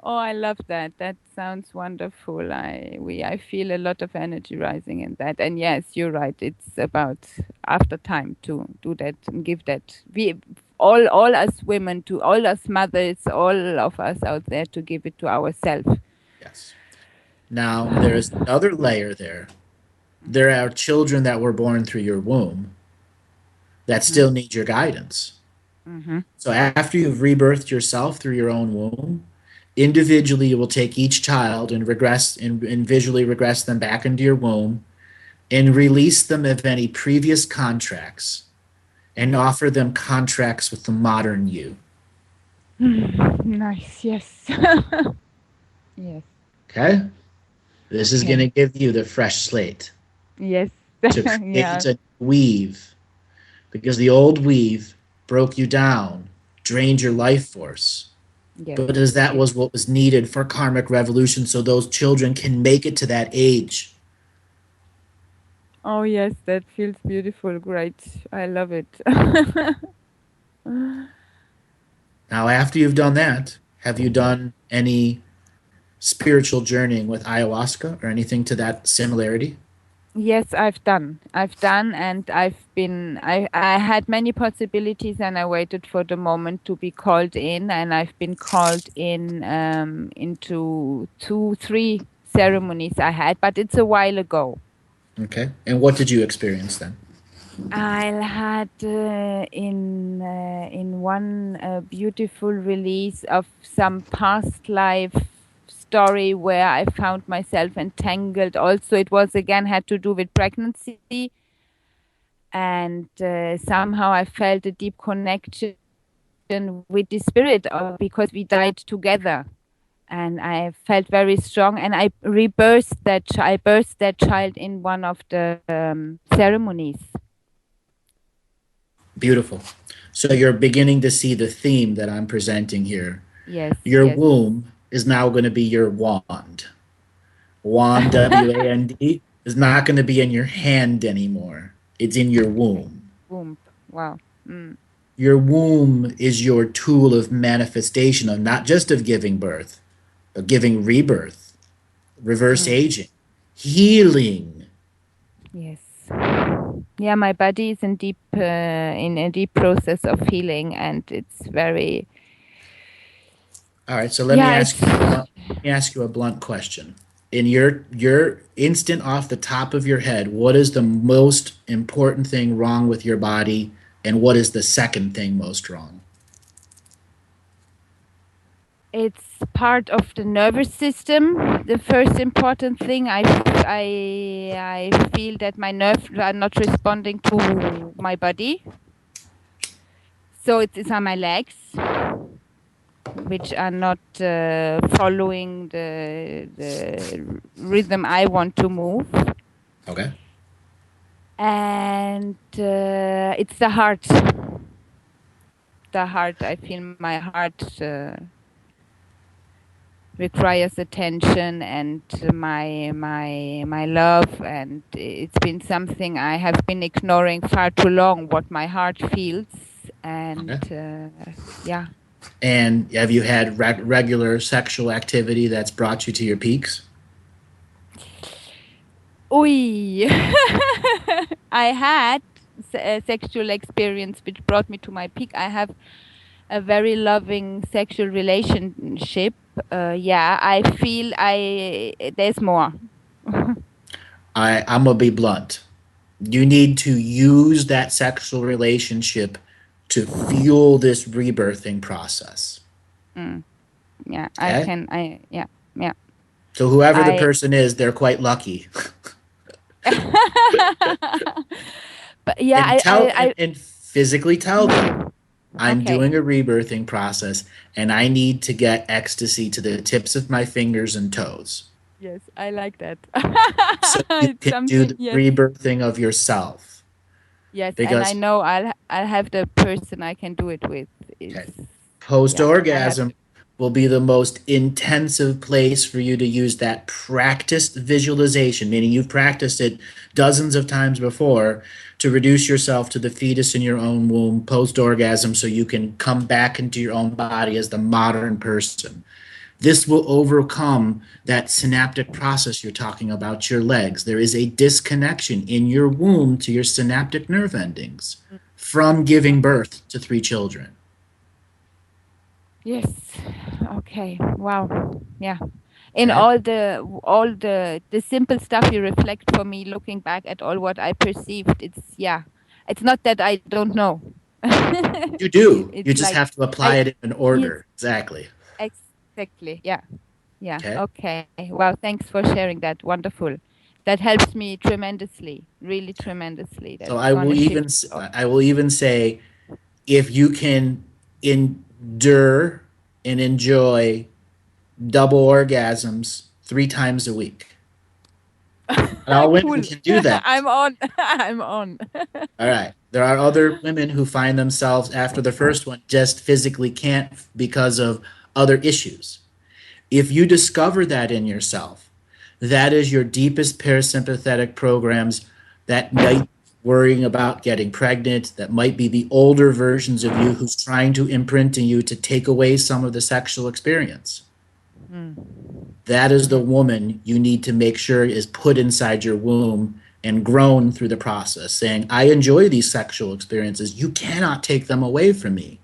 Oh, I love that. That sounds wonderful. I feel a lot of energy rising in that. And yes, you're right. It's about after time to do that and give that. We all us women, to all us mothers, all of us out there, to give it to ourselves. Yes. Now, there's another layer there. There are children that were born through your womb that still need your guidance. So after you've rebirthed yourself through your own womb, individually you will take each child and regress and visually regress them back into your womb and release them of any previous contracts and offer them contracts with the modern you. Nice, yes. Yes. Okay? This is going to give you the fresh slate. Yes. To create a weave. Because the old weave broke you down, drained your life force. Yes. But as that was what was needed for karmic revolution so those children can make it to that age. Oh, yes, that feels beautiful. Great. I love it. Now, after you've done that, have you done any spiritual journeying with ayahuasca or anything to that similarity? Yes, I've done, and I had many possibilities, and I waited for the moment to be called in, and I've been called in into 2-3 ceremonies I had, but it's a while ago. Okay, and what did you experience then? I had in one beautiful release of some past life story where I found myself entangled. Also, it was again had to do with pregnancy, and somehow I felt a deep connection with the spirit because we died together, and I felt very strong. And I rebirthed that. I birthed that child in one of the ceremonies. Beautiful. So you're beginning to see the theme that I'm presenting here. Yes. Your womb is now going to be your wand. Wand, W-A-N-D, is not going to be in your hand anymore. It's in your womb. Womb. Wow. Mm. Your womb is your tool of manifestation of not just of giving birth, but giving rebirth, reverse aging, healing. Yes. Yeah, my body is in a deep process of healing, and it's very. All right, so let me ask you a blunt question. In your instant off the top of your head, what is the most important thing wrong with your body, and what is the second thing most wrong? It's part of the nervous system. The first important thing, I feel that my nerves are not responding to my body. So it's on my legs, which are not following the rhythm I want to move. Okay. And it's the heart. The heart, I feel my heart requires attention and my love, and it's been something I have been ignoring far too long, what my heart feels. And yeah. And have you had regular sexual activity that's brought you to your peaks? Oi. I had a sexual experience which brought me to my peak. I have a very loving sexual relationship. I feel there's more. I'm gonna be blunt. You need to use that sexual relationship to fuel this rebirthing process. Yeah, okay? Yeah. So whoever the person is, they're quite lucky. But yeah, And physically tell them, I'm Okay. doing a rebirthing process and I need to get ecstasy to the tips of my fingers and toes. Yes, I like that. So you It's can do something, the yes. rebirthing of yourself. Yes, and I Because know I'll have the person I can do it with. post I have orgasm will be the most intensive place for you to use that practiced visualization, meaning you've practiced it dozens of times before, to reduce yourself to the fetus in your own womb post orgasm so you can come back into your own body as the modern person. This will overcome that synaptic process you're talking about, your legs. There is a disconnection in your womb to your synaptic nerve endings from giving birth to 3 children. Yes. Okay. Wow. Yeah. In Okay. all the simple stuff you reflect for me, looking back at all what I perceived, it's not that I don't know. You do. It's You just like have to apply it in an yes, order. Exactly. exactly. Yeah. Yeah. Okay. Okay. Wow. Thanks for sharing that. Wonderful. That helps me tremendously, really tremendously. So That's gonna shift. I will even say, if you can endure and enjoy double orgasms 3 times a week. Not all women can do that. I'm on. I'm on. All right. There are other women who find themselves after the first one just physically can't because of other issues. If you discover that in yourself, that is your deepest parasympathetic programs that might be worrying about getting pregnant, that might be the older versions of you who's trying to imprint in you to take away some of the sexual experience. That is the woman you need to make sure is put inside your womb and grown through the process, saying, I enjoy these sexual experiences. You cannot take them away from me.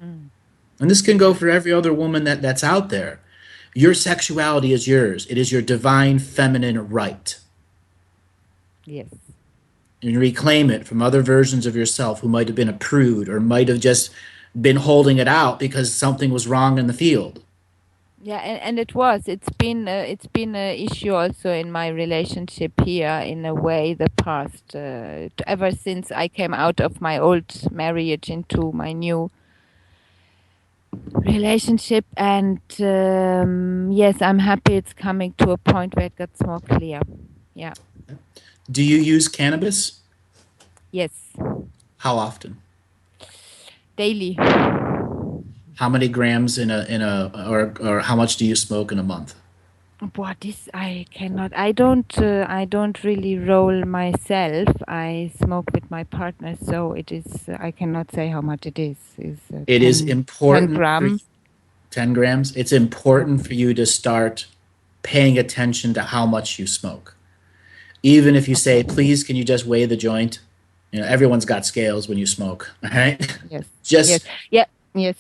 And this can go for every other woman that's out there. Your sexuality is yours. It is your divine feminine right. Yes. And reclaim it from other versions of yourself who might have been a prude or might have just been holding it out because something was wrong in the field. Yeah, and it's been an issue also in my relationship here in a way the past ever since I came out of my old marriage into my new relationship, and yes, I'm happy it's coming to a point where it gets more clear. Yeah. Do you use cannabis? Yes. How often? Daily. How many grams or how much do you smoke in a month? What is I cannot. I don't really roll myself. I smoke with my partner, so it is. I cannot say how much it is. It is important. 10 grams. 10 grams. It's important for you to start paying attention to how much you smoke. Even if you say, please, can you just weigh the joint? You know, everyone's got scales when you smoke, all right? Yes. Just yes. Yeah. Yes.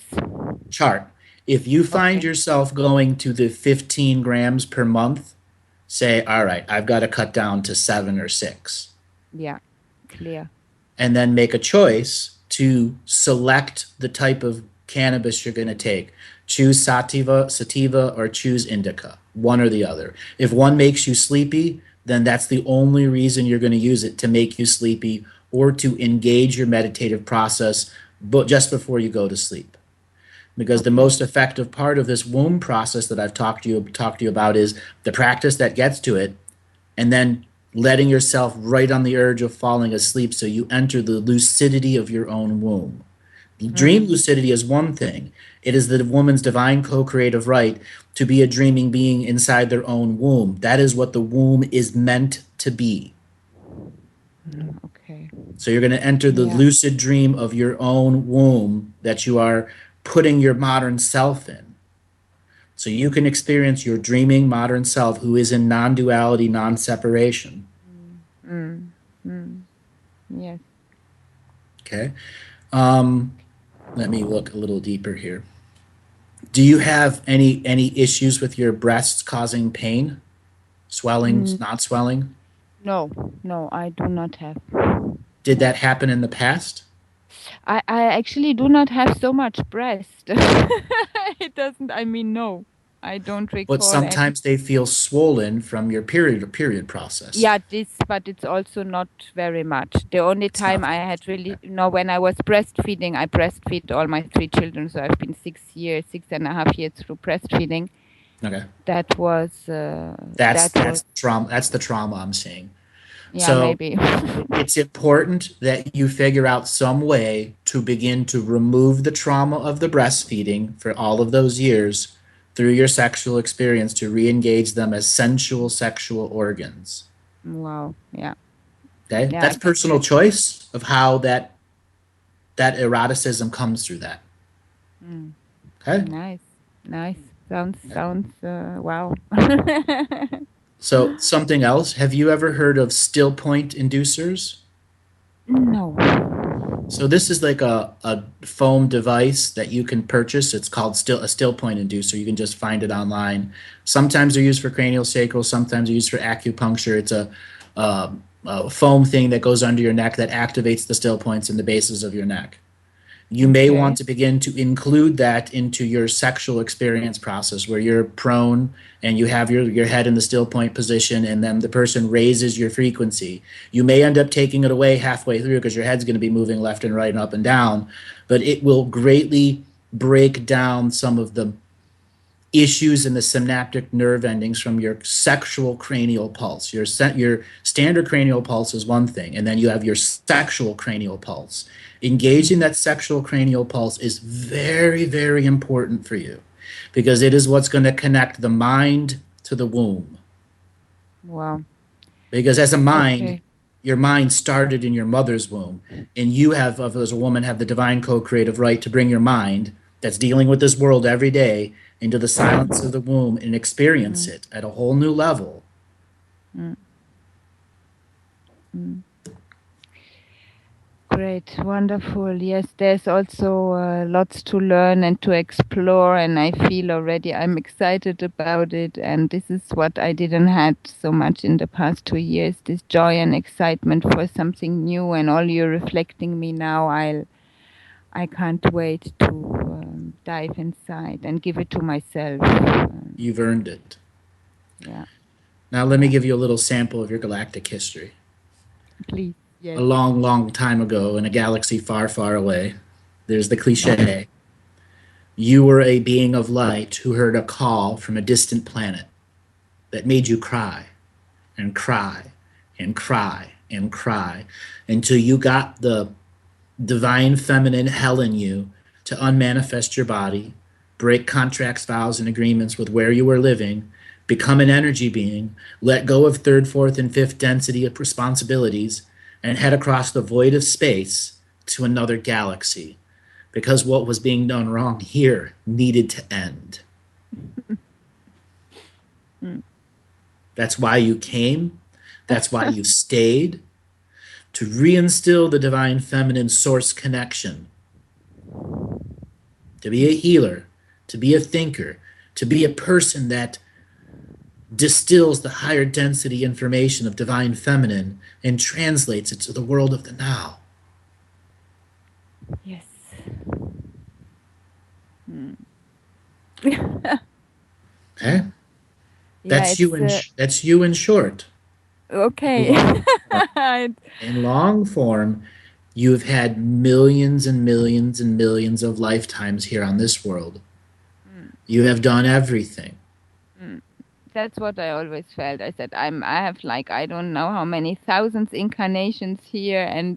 chart. If you find yourself going to the 15 grams per month, say, all right, I've got to cut down to 7 or 6. Yeah, clear. And then make a choice to select the type of cannabis you're going to take. Choose sativa, or choose indica, one or the other. If one makes you sleepy, then that's the only reason you're going to use it, to make you sleepy or to engage your meditative process just before you go to sleep. Because the most effective part of this womb process that I've talked to you about is the practice that gets to it, and then letting yourself right on the urge of falling asleep so you enter the lucidity of your own womb. Dream lucidity is one thing. It is the woman's divine co-creative right to be a dreaming being inside their own womb. That is what the womb is meant to be. Okay. So you're going to enter the lucid dream of your own womb that you are putting your modern self in. So you can experience your dreaming modern self who is in non-duality, non-separation. Yes. Okay. Let me look a little deeper here. Do you have any issues with your breasts causing pain? Swelling, not swelling? No, I do not have. Did that happen in the past? I actually do not have so much breast. It doesn't, no. I don't recall. But sometimes they feel swollen from your period process. Yeah, but it's also not very much. The only time I had really, when I was breastfeeding, I breastfeed all my 3 children. So I've been 6.5 years through breastfeeding. Okay. That was. That's trauma. That's the trauma I'm seeing. Yeah, so maybe. It's important that you figure out some way to begin to remove the trauma of the breastfeeding for all of those years through your sexual experience to re-engage them as sensual sexual organs. Wow. Yeah. Okay. Yeah, that's personal choice of how that eroticism comes through that. Okay. Nice. Sounds. Wow. So something else. Have you ever heard of still point inducers? No. So this is like a foam device that you can purchase. It's called a still point inducer. You can just find it online. Sometimes they're used for craniosacral. Sometimes they're used for acupuncture. It's a foam thing that goes under your neck that activates the still points in the bases of your neck. You may want to begin to include that into your sexual experience process where you're prone and you have your head in the still point position and then the person raises your frequency. You may end up taking it away halfway through because your head's going to be moving left and right and up and down, but it will greatly break down some of the issues in the synaptic nerve endings from your sexual cranial pulse. Your standard cranial pulse is one thing, and then you have your sexual cranial pulse. Engaging that sexual cranial pulse is very, very important for you because it is what's going to connect the mind to the womb. Wow. Because as a mind, your mind started in your mother's womb, and you have, as a woman, have the divine co-creative right to bring your mind that's dealing with this world every day into the silence of the womb and experience it at a whole new level. Great, wonderful. Yes, there's also lots to learn and to explore, and I feel already I'm excited about it. And this is what I didn't had so much in the past 2 years, this joy and excitement for something new. And all you're reflecting me now, I can't wait to dive inside and give it to myself. You've earned it. Yeah. Now let me give you a little sample of your galactic history. Please. Yes. A long, long time ago in a galaxy far, far away, there's the cliche. You were a being of light who heard a call from a distant planet that made you cry and cry and cry and cry until you got the divine feminine hell in you to unmanifest your body, break contracts, vows, and agreements with where you were living, become an energy being, let go of 3rd, 4th, and 5th density of responsibilities, and head across the void of space to another galaxy because what was being done wrong here needed to end. That's why you came. That's why you stayed, to reinstill the divine feminine source connection, to be a healer, to be a thinker, to be a person that distills the higher density information of divine feminine and translates it to the world of the now. Yes. Okay? That's you in short. Okay. In long form, you've had millions and millions and millions of lifetimes here on this world. You have done everything. That's what I always felt. I said, I have like, I don't know how many thousands incarnations here, and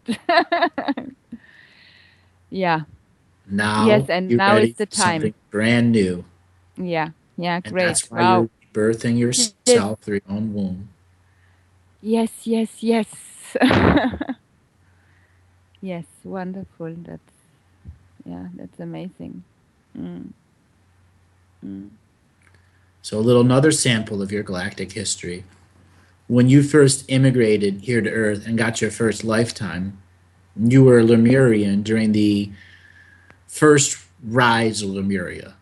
yeah. Now, yes, and now is the time. Something brand new. Yeah, and great. That's why you're birthing yourself through your own womb. Yes. Yes, wonderful. That's amazing. So another sample of your galactic history. When you first immigrated here to Earth and got your first lifetime, you were a Lemurian during the first rise of Lemuria.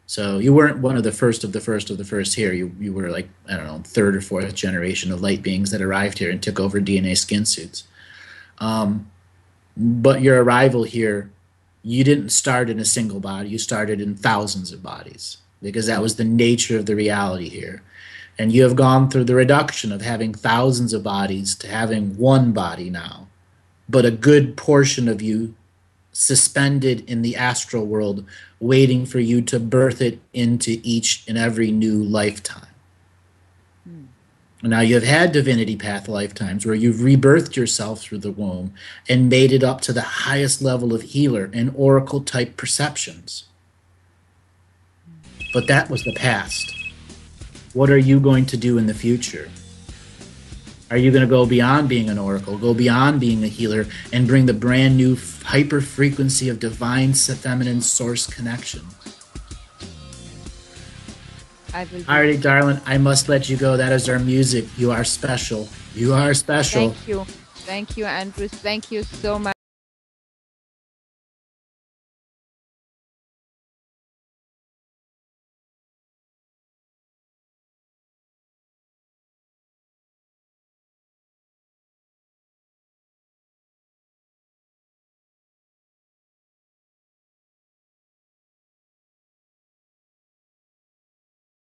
So you weren't one of the first here. You were like, I don't know, 3rd or 4th generation of light beings that arrived here and took over DNA skin suits. But your arrival here, you didn't start in a single body. You started in thousands of bodies. because that was the nature of the reality here. And you have gone through the reduction of having thousands of bodies to having one body now. But a good portion of you suspended in the astral world, waiting for you to birth it into each and every new lifetime. Now you have had divinity path lifetimes where you've rebirthed yourself through the womb and made it up to the highest level of healer and oracle type perceptions. But that was the past. What are you going to do in the future? Are you going to go beyond being an oracle, go beyond being a healer, and bring the brand new hyper frequency of divine feminine source connection? I will. Alrighty, darling, I must let you go. That is our music. You are special. You are special. Thank you. Thank you, Andrew. Thank you so much.